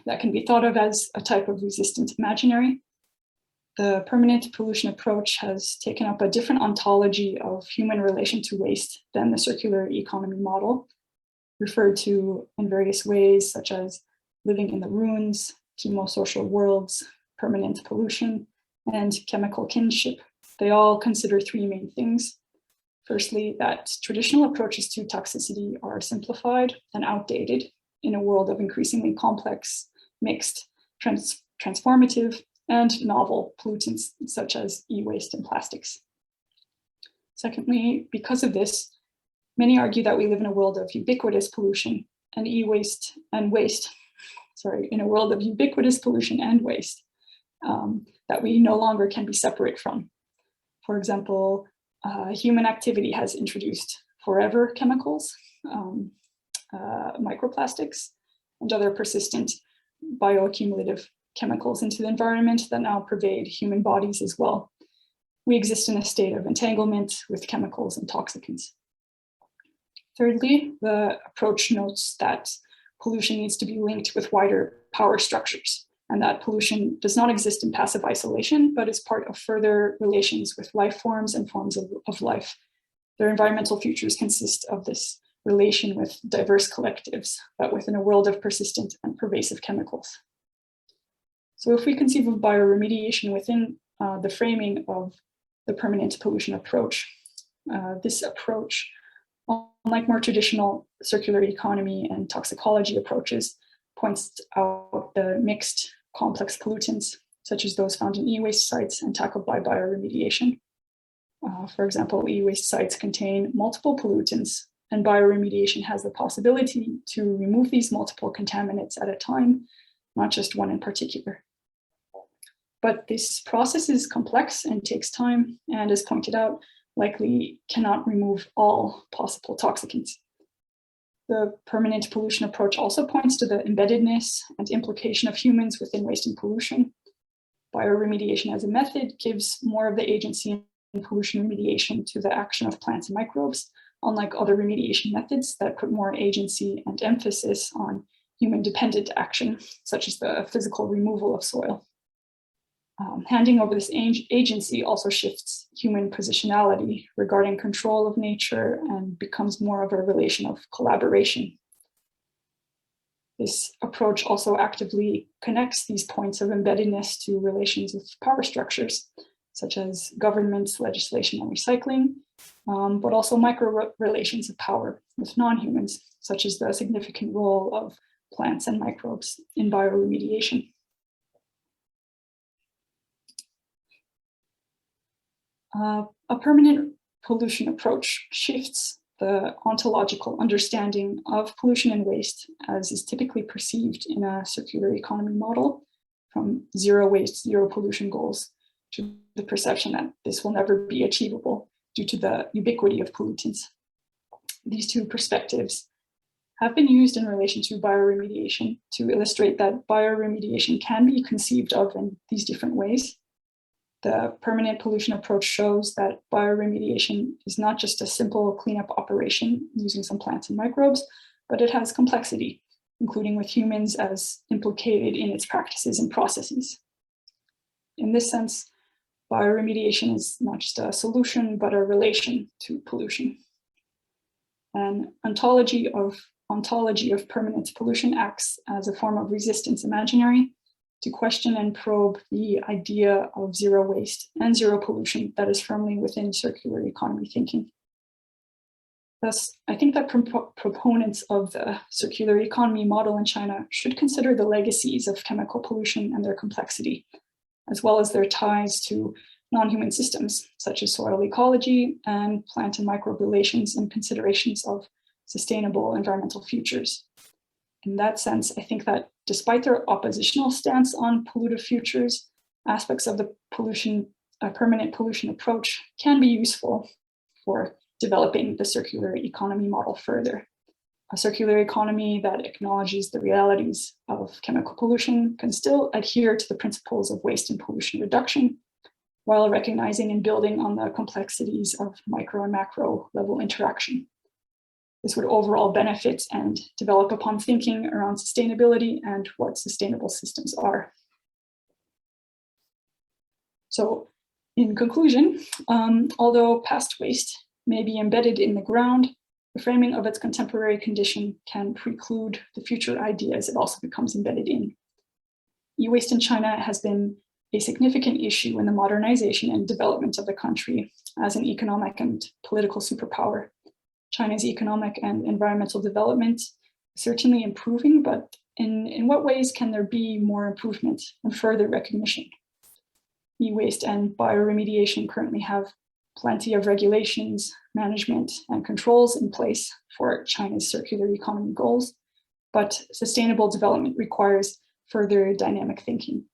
that can be thought of as a type of resistant imaginary. The permanent pollution approach has taken up a different ontology of human relation to waste than the circular economy model, referred to in various ways, such as living in the ruins, chemosocial worlds, permanent pollution, and chemical kinship. They all consider three main things. Firstly, that traditional approaches to toxicity are simplified and outdated in a world of increasingly complex, mixed, transformative, and novel pollutants such as e-waste and plastics. Secondly, because of this, many argue that we live in a world of ubiquitous pollution and e-waste and waste, in a world of ubiquitous pollution and waste that we no longer can be separate from. For example, human activity has introduced forever chemicals, microplastics, and other persistent bioaccumulative chemicals into the environment that now pervade human bodies as well. We exist in a state of entanglement with chemicals and toxicants. Thirdly, the approach notes that pollution needs to be linked with wider power structures, and that pollution does not exist in passive isolation, but is part of further relations with life forms and forms of life. Their environmental futures consist of this relation with diverse collectives, but within a world of persistent and pervasive chemicals. So if we conceive of bioremediation within the framing of the permanent pollution approach, this approach, unlike more traditional circular economy and toxicology approaches, points out the mixed complex pollutants, such as those found in e-waste sites and tackled by bioremediation. For example, e-waste sites contain multiple pollutants, and bioremediation has the possibility to remove these multiple contaminants at a time, not just one in particular. But this process is complex and takes time, and as pointed out, likely cannot remove all possible toxicants. The permanent pollution approach also points to the embeddedness and implication of humans within waste and pollution. Bioremediation as a method gives more of the agency in pollution remediation to the action of plants and microbes, unlike other remediation methods that put more agency and emphasis on human-dependent action, such as the physical removal of soil. Handing over this agency also shifts human positionality regarding control of nature and becomes more of a relation of collaboration. This approach also actively connects these points of embeddedness to relations with power structures, such as governments, legislation, and recycling, but also micro relations of power with non-humans, such as the significant role of plants and microbes in bioremediation. A permanent pollution approach shifts the ontological understanding of pollution and waste as is typically perceived in a circular economy model, from zero waste, zero pollution goals to the perception that this will never be achievable due to the ubiquity of pollutants. These two perspectives have been used in relation to bioremediation to illustrate that bioremediation can be conceived of in these different ways. The permanent pollution approach shows that bioremediation is not just a simple cleanup operation using some plants and microbes, but it has complexity, including with humans as implicated in its practices and processes. In this sense, bioremediation is not just a solution, but a relation to pollution. An ontology of permanent pollution acts as a form of resistance imaginary to question and probe the idea of zero waste and zero pollution that is firmly within circular economy thinking. Thus, I think that proponents of the circular economy model in China should consider the legacies of chemical pollution and their complexity, as well as their ties to non-human systems, such as soil ecology and plant and microbe relations and considerations of sustainable environmental futures. In that sense, I think that despite their oppositional stance on pollutive futures, aspects of the permanent pollution approach can be useful for developing the circular economy model further. A circular economy that acknowledges the realities of chemical pollution can still adhere to the principles of waste and pollution reduction, while recognizing and building on the complexities of micro and macro level interaction. This would overall benefit and develop upon thinking around sustainability and what sustainable systems are. So in conclusion, although past waste may be embedded in the ground, the framing of its contemporary condition can preclude the future ideas it also becomes embedded in. E-waste in China has been a significant issue in the modernization and development of the country as an economic and political superpower. China's economic and environmental development is certainly improving, but in what ways can there be more improvement and further recognition? E-waste and bioremediation currently have plenty of regulations, management, and controls in place for China's circular economy goals, but sustainable development requires further dynamic thinking.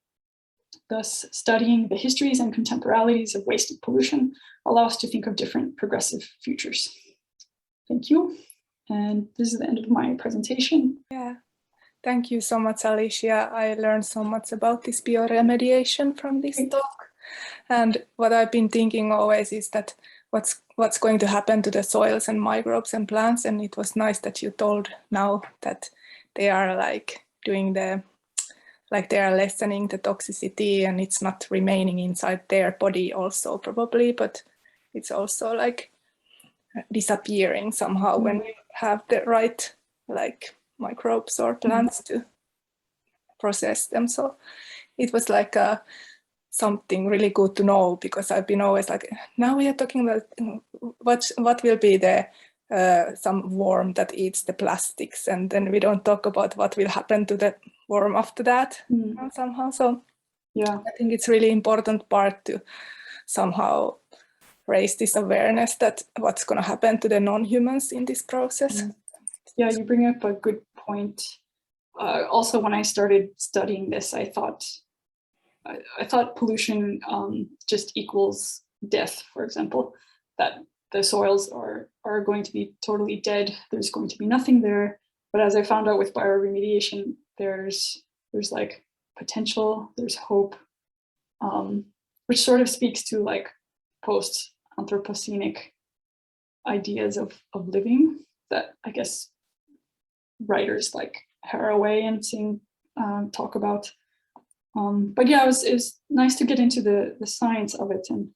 Thus, studying the histories and contemporalities of waste and pollution allows us to think of different progressive futures. Thank you. And this is the end of my presentation. Yeah, thank you so much, Alicia. I learned so much about this bioremediation from this talk. And what I've been thinking always is that what's going to happen to the soils and microbes and plants. And it was nice that you told now that they are like doing they are lessening the toxicity and it's not remaining inside their body also probably, but it's also like disappearing somehow when you have the right like microbes or plants to process them. So it was like something really good to know, because I've been always like, now we are talking about what will be the some worm that eats the plastics, and then we don't talk about what will happen to the worm after that somehow. So yeah, I think it's really important part to somehow raise this awareness that what's going to happen to the non-humans in this process. Yeah, you bring up a good point. Also, when I started studying this, I thought I thought pollution just equals death, for example, that the soils are going to be totally dead. There's going to be nothing there. But as I found out with bioremediation, there's like potential, there's hope, which sort of speaks to like post-Anthropocenic ideas of living that I guess writers like Haraway and Singh talk about. But yeah, it was nice to get into the science of it and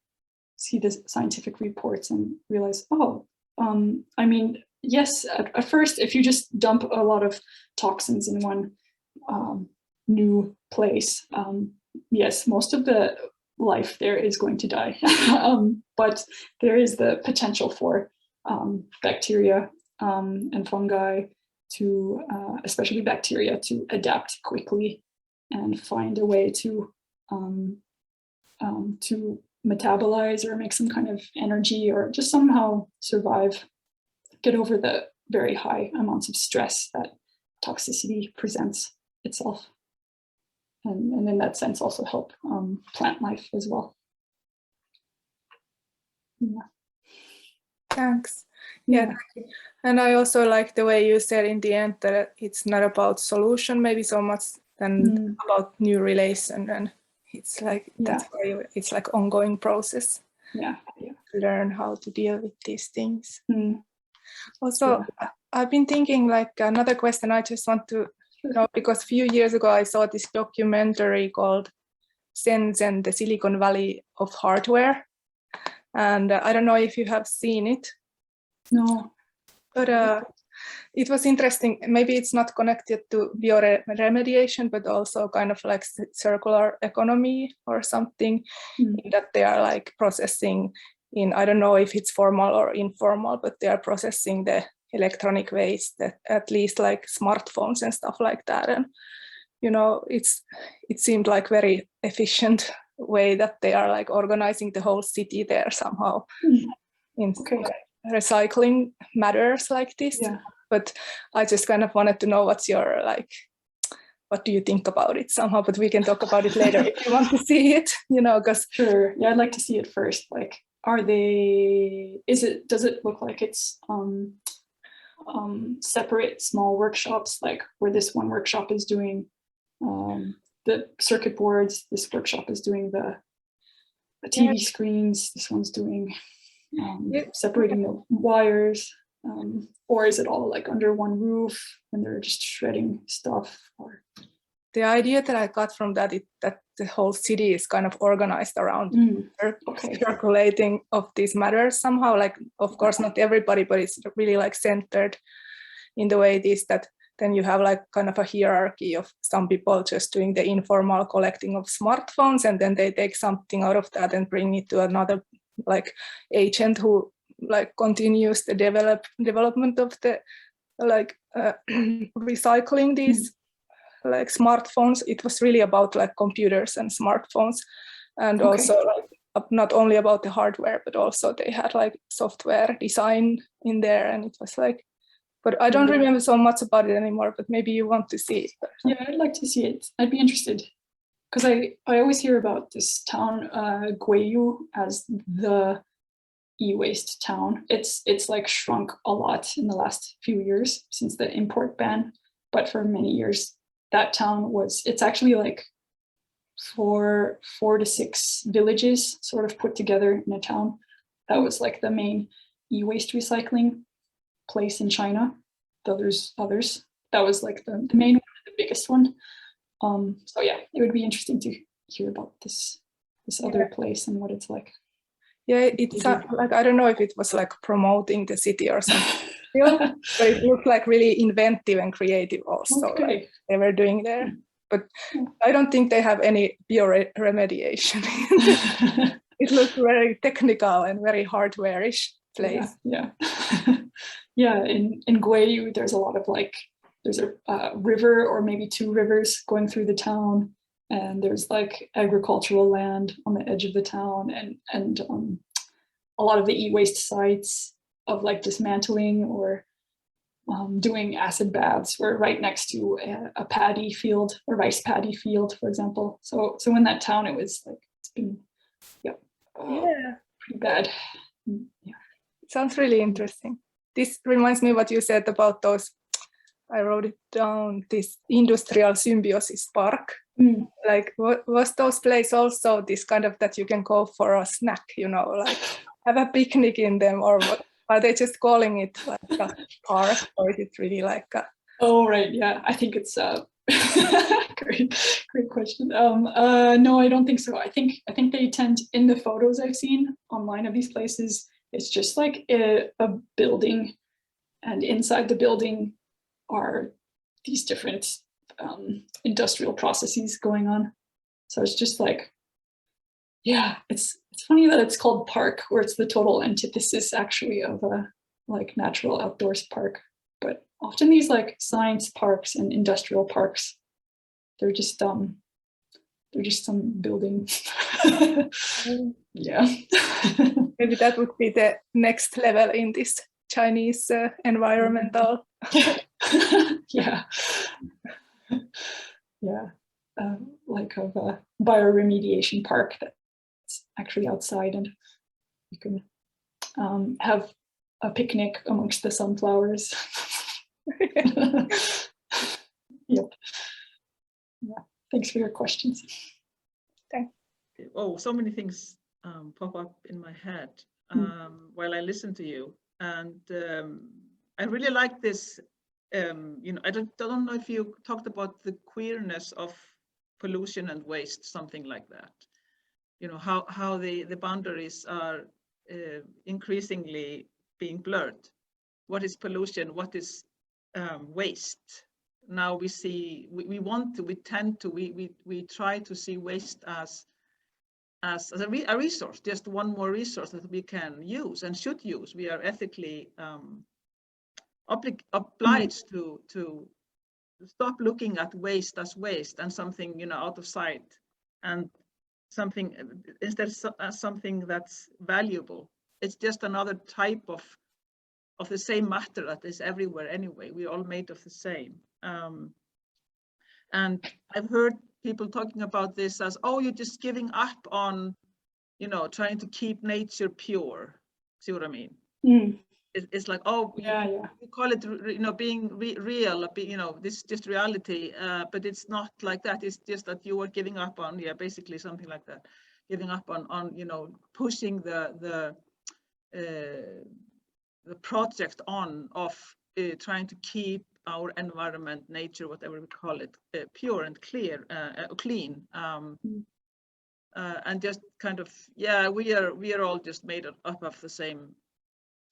see the scientific reports and realize, oh, I mean, yes, at first, if you just dump a lot of toxins in one new place, yes, most of the life there is going to die. But there is the potential for bacteria and fungi to, especially bacteria, to adapt quickly and find a way to metabolize or make some kind of energy or just somehow survive, get over the very high amounts of stress that toxicity presents itself. And in that sense also help plant life as well. Yeah. Thanks. Yeah. And I also like the way you said in the end that it's not about solution maybe so much than about new relation, and it's like that's why it's like ongoing process. Yeah. To learn how to deal with these things. Also, I've been thinking like another question I just want to know, because a few years ago I saw this documentary called Shenzhen, the Silicon Valley of Hardware. And I don't know if you have seen it. No. But it was interesting. Maybe it's not connected to bioremediation, but also kind of like circular economy or something, in that they are like processing in, I don't know if it's formal or informal, but they are processing the electronic waste, that at least like smartphones and stuff like that. And, you know, it seemed like very efficient way that they are like organizing the whole city there somehow in recycling matters like this. But I just kind of wanted to know what's your what do you think about it somehow, but we can talk about it later if you want to see it, you know, because sure. Yeah, I'd like to see it first. Like, does it look like it's separate small workshops, like where this one workshop is doing the circuit boards, this workshop is doing the TV screens, this one's doing separating the wires, or is it all like under one roof and they're just shredding stuff? Or the idea that I got from that is that the whole city is kind of organized around circulating of these matters somehow. Like, of course, not everybody, but it's really like centered in the way it is that then you have like kind of a hierarchy of some people just doing the informal collecting of smartphones, and then they take something out of that and bring it to another like agent who like continues the development of the like recycling these like smartphones. It was really about like computers and smartphones, and also like not only about the hardware, but also they had like software design in there, and it was like, but I don't remember so much about it anymore, but maybe you want to see it. Yeah, I'd like to see it. I'd be interested, because I always hear about this town, Guiyu, as the e-waste town. It's like shrunk a lot in the last few years since the import ban, but for many years that town it's actually like 4 to 6 villages sort of put together in a town. That was like the main e-waste recycling place in China. There's others. That was like the main one, the biggest one. So yeah, it would be interesting to hear about this other place and what it's like. Yeah, it's like, I don't know if it was like promoting the city or something, but it looked like really inventive and creative also. Like they were doing there, but I don't think they have any bioremediation. It looked very technical and very hardware-ish place. Yeah. Yeah, in Guiyu, there's a lot of like, there's a river or maybe 2 rivers going through the town, and there's like agricultural land on the edge of the town, and a lot of the e-waste sites of like dismantling or doing acid baths were right next to a paddy field, a rice paddy field, for example. So in that town, it was like, it's been, pretty bad. Yeah. It sounds really interesting. This reminds me what you said about those, I wrote it down, this industrial symbiosis park. Like, was those places also this kind of that you can go for a snack, you know, like have a picnic in them, or what? Are they just calling it like a park, or is it really like a... Oh, right, yeah, I think it's great question. No, I don't think so. I think they tend, in the photos I've seen online of these places, it's just like a building, and inside the building are these different industrial processes going on. So it's just like, yeah, it's funny that it's called park, where it's the total antithesis actually of a like natural outdoors park. But often these like science parks and industrial parks, they're just some building. Yeah. Maybe that would be the next level in this Chinese environmental. Yeah. Yeah. Like of a bioremediation park that's actually outside, and you can have a picnic amongst the sunflowers. Yep. Yeah. Thanks for your questions. Thanks. Oh, so many things pop up in my head while I listen to you, and I really like this. You know, I don't know if you talked about the queerness of pollution and waste, something like that. You know, how the boundaries are increasingly being blurred. What is pollution? What is waste? Now we see, we try to see waste as a resource, just one more resource that we can use and should use. We are ethically obliged to stop looking at waste as waste and something, you know, out of sight, and something instead as something that's valuable. It's just another type of the same matter that is everywhere anyway. We're all made of the same. And I've heard people talking about this as, oh, you're just giving up on, you know, trying to keep nature pure. See what I mean? It's like, oh, yeah. You call it, you know, being real, you know, this is just reality, but it's not like that. It's just that you are giving up on, yeah, basically something like that, giving up on you know, pushing the project on of trying to keep our environment, nature, whatever we call it, pure and clear, clean, and just kind of, yeah, we are all just made up of the same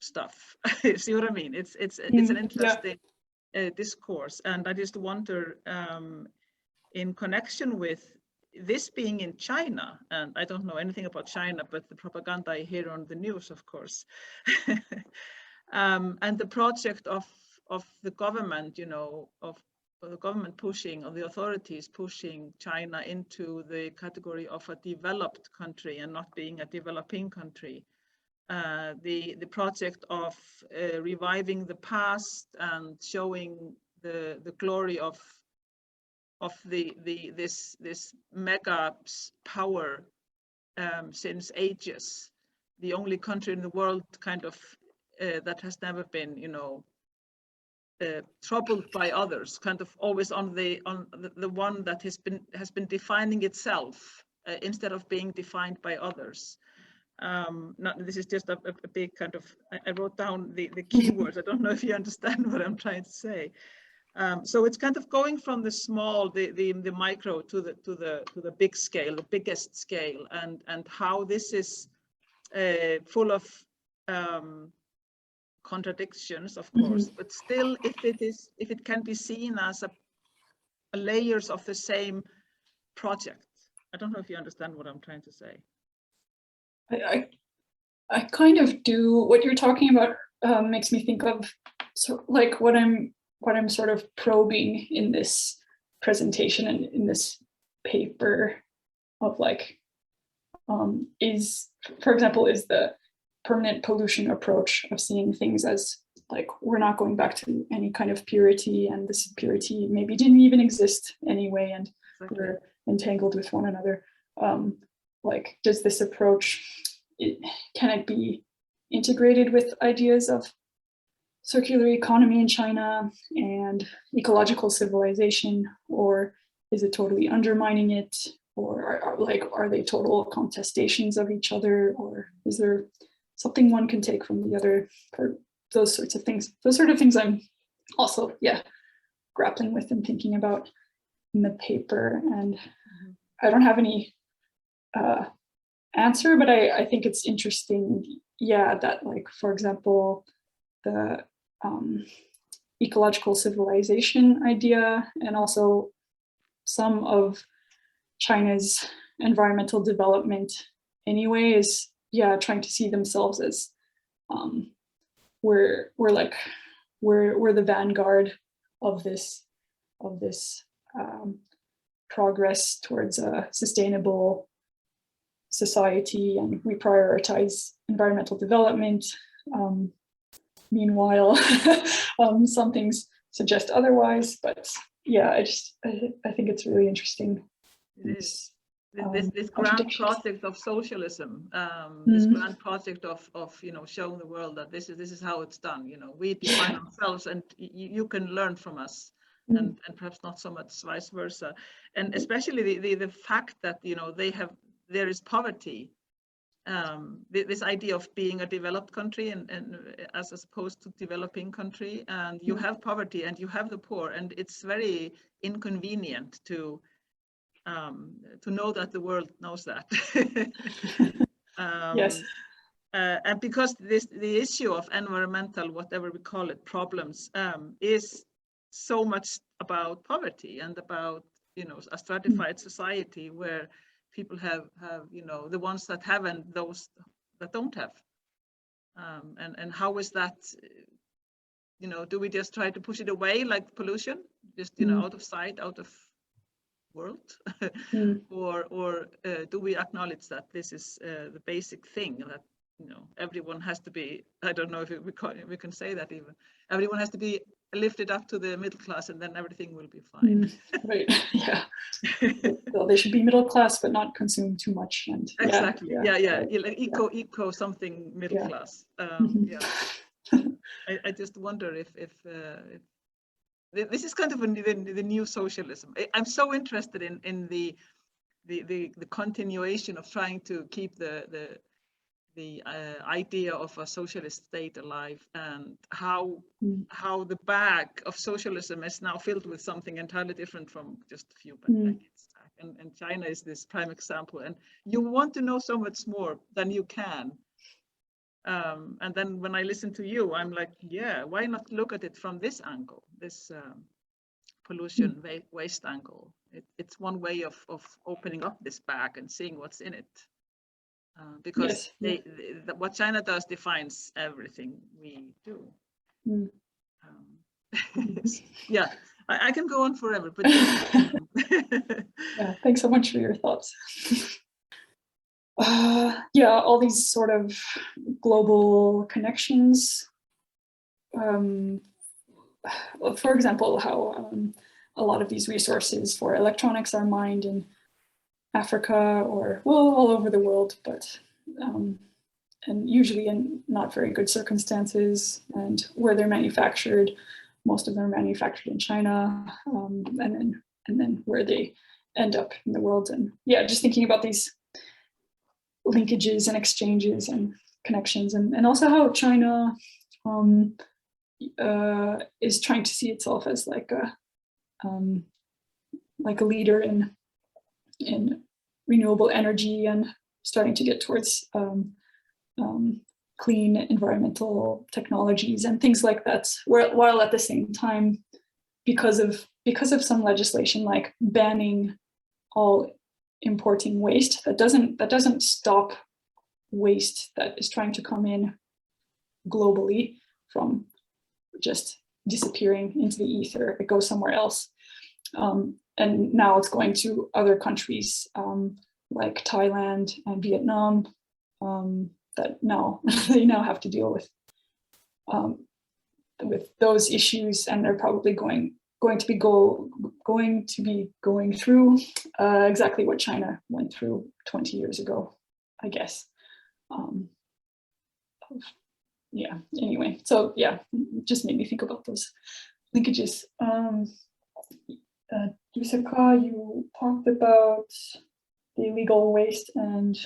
stuff. See what I mean? It's an interesting discourse, and I just wonder, in connection with this being in China, and I don't know anything about China, but the propaganda I hear on the news, of course, and the project of the government, you know, of the government pushing, or the authorities pushing China into the category of a developed country and not being a developing country. The project of reviving the past and showing the glory of this mega power since ages, the only country in the world kind of that has never been, you know, troubled by others, kind of always on the one that has been defining itself instead of being defined by others. This is just a big kind of, I wrote down the keywords. I don't know if you understand what I'm trying to say. So it's kind of going from the small, the micro to the big scale, the biggest scale, and how this is full of contradictions, of course, but still, if it can be seen as a layers of the same project. I don't know if you understand what I'm trying to say. I kind of do. What you're talking about makes me think of like what I'm sort of probing in this presentation and in this paper of like is, for example, is the permanent pollution approach of seeing things as like we're not going back to any kind of purity, and this purity maybe didn't even exist anyway, and we're entangled with one another. Like, does this approach, can it be integrated with ideas of circular economy in China and ecological civilization, or is it totally undermining it, or are they total contestations of each other, or is there something one can take from the other? Those sorts of things. Those sort of things I'm also, grappling with and thinking about in the paper. And I don't have any answer, but I think it's interesting, that, like, for example, the ecological civilization idea, and also some of China's environmental development anyway is trying to see themselves as we're the vanguard of this progress towards a sustainable society, and we prioritize environmental development. Meanwhile, some things suggest otherwise, but I think it's really interesting. This grand project of socialism, this grand project of showing the world that this is how it's done. We define ourselves, and you can learn from us, and perhaps not so much vice versa. And especially the fact that there is poverty. This idea of being a developed country and as opposed to developing country, and you have poverty and you have the poor, and it's very inconvenient to know that the world knows that. Yes. And because the issue of environmental, whatever we call it, problems is so much about poverty and about a stratified society where people have the ones that have and those that don't have, and how is that? Do we just try to push it away like pollution, just out of sight, out of world, or do we acknowledge that this is the basic thing that everyone has to be? I don't know if we can say that even. Everyone has to be lifted up to the middle class, and then everything will be fine. Right. Yeah. Well, they should be middle class, but not consume too much. And exactly. Eco something middle class. I just wonder if this is kind of the new socialism. I'm so interested in the continuation of trying to keep the idea of a socialist state alive, and how the bag of socialism is now filled with something entirely different from just a few decades back. And China is this prime example. And you want to know so much more than you can. And then when I listen to you, I'm like, why not look at it from this angle, this pollution waste angle? It's one way of opening up this bag and seeing what's in it. Because what China does defines everything we do. I can go on forever, but thanks so much for your thoughts. All these sort of global connections. For example, how a lot of these resources for electronics are mined in Africa or all over the world, but and usually in not very good circumstances, and where they're manufactured, most of them are manufactured in China, and then where they end up in the world. And just thinking about these linkages and exchanges and connections, and also how China is trying to see itself as like a leader in renewable energy, and starting to get towards clean environmental technologies and things like that, while at the same time, because of some legislation like banning all importing waste, that doesn't stop waste that is trying to come in globally from just disappearing into the ether. It goes somewhere else. And now it's going to other countries like Thailand and Vietnam that now they now have to deal with those issues, and they're probably going to be going through exactly what China went through 20 years ago, I guess. Yeah, anyway, so yeah, just made me think about those linkages. Yusaka, you talked about the illegal waste and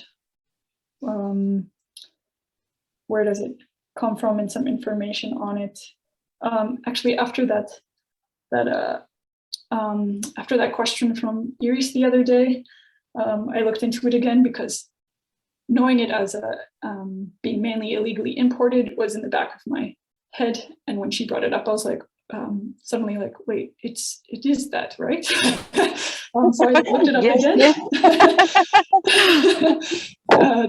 where does it come from, and some information on it. Actually, after that question from Iris the other day, I looked into it again, because knowing it as being mainly illegally imported was in the back of my head, and when she brought it up, I was like, suddenly like, wait, it is that, right? So I looked it up again.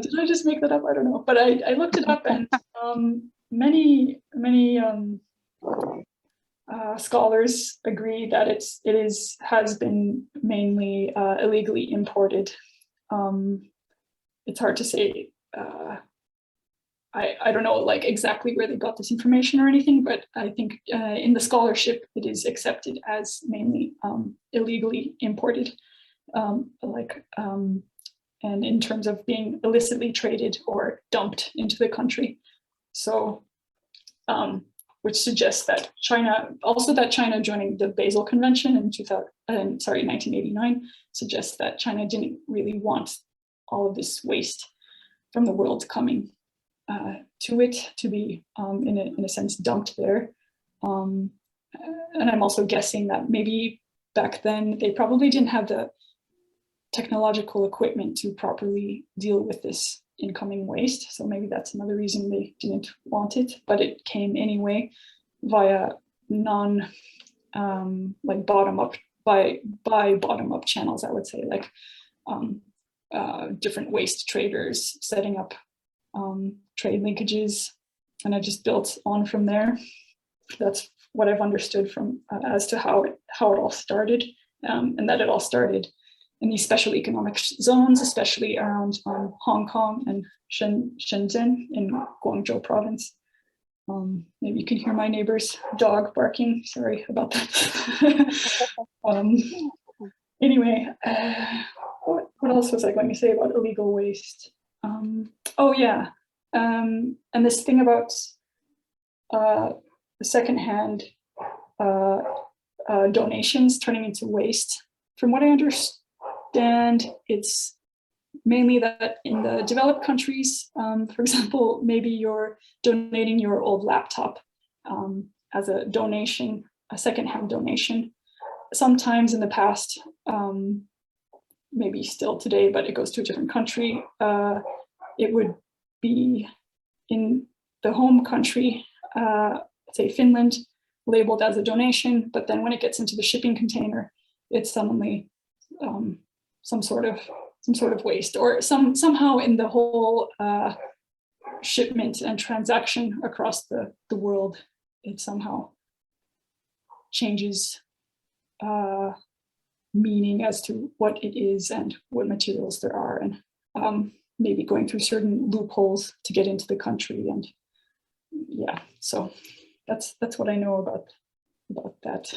Did I just make that up? I don't know, but I looked it up, and many scholars agree that it has been mainly illegally imported. It's hard to say. I don't know like exactly where they got this information or anything, but I think in the scholarship it is accepted as mainly illegally imported, and in terms of being illicitly traded or dumped into the country. So, which suggests that China joining the Basel Convention in 1989 suggests that China didn't really want all of this waste from the world coming to it to be in a sense dumped there. And I'm also guessing that maybe back then they probably didn't have the technological equipment to properly deal with this incoming waste. So maybe that's another reason they didn't want it, but it came anyway via like bottom up channels, I would say, like different waste traders setting up trade linkages, and I just built on from there. That's what I've understood from as to how it all started, and that it all started in these special economic zones, especially around Hong Kong and Shenzhen in Guangzhou province. Maybe you can hear my neighbor's dog barking. Sorry about that. Anyway, what else was I going to say about illegal waste? Oh yeah, and this thing about secondhand donations turning into waste. From what I understand, it's mainly that in the developed countries, for example, maybe you're donating your old laptop as a donation, a secondhand donation. Sometimes in the past, maybe still today, but it goes to a different country, it would be in the home country, say Finland, labeled as a donation, but then when it gets into the shipping container, it's suddenly some sort of waste, or somehow in the whole shipment and transaction across the world, it somehow changes meaning as to what it is and what materials there are, and maybe going through certain loopholes to get into the country. And yeah, so that's what I know about that.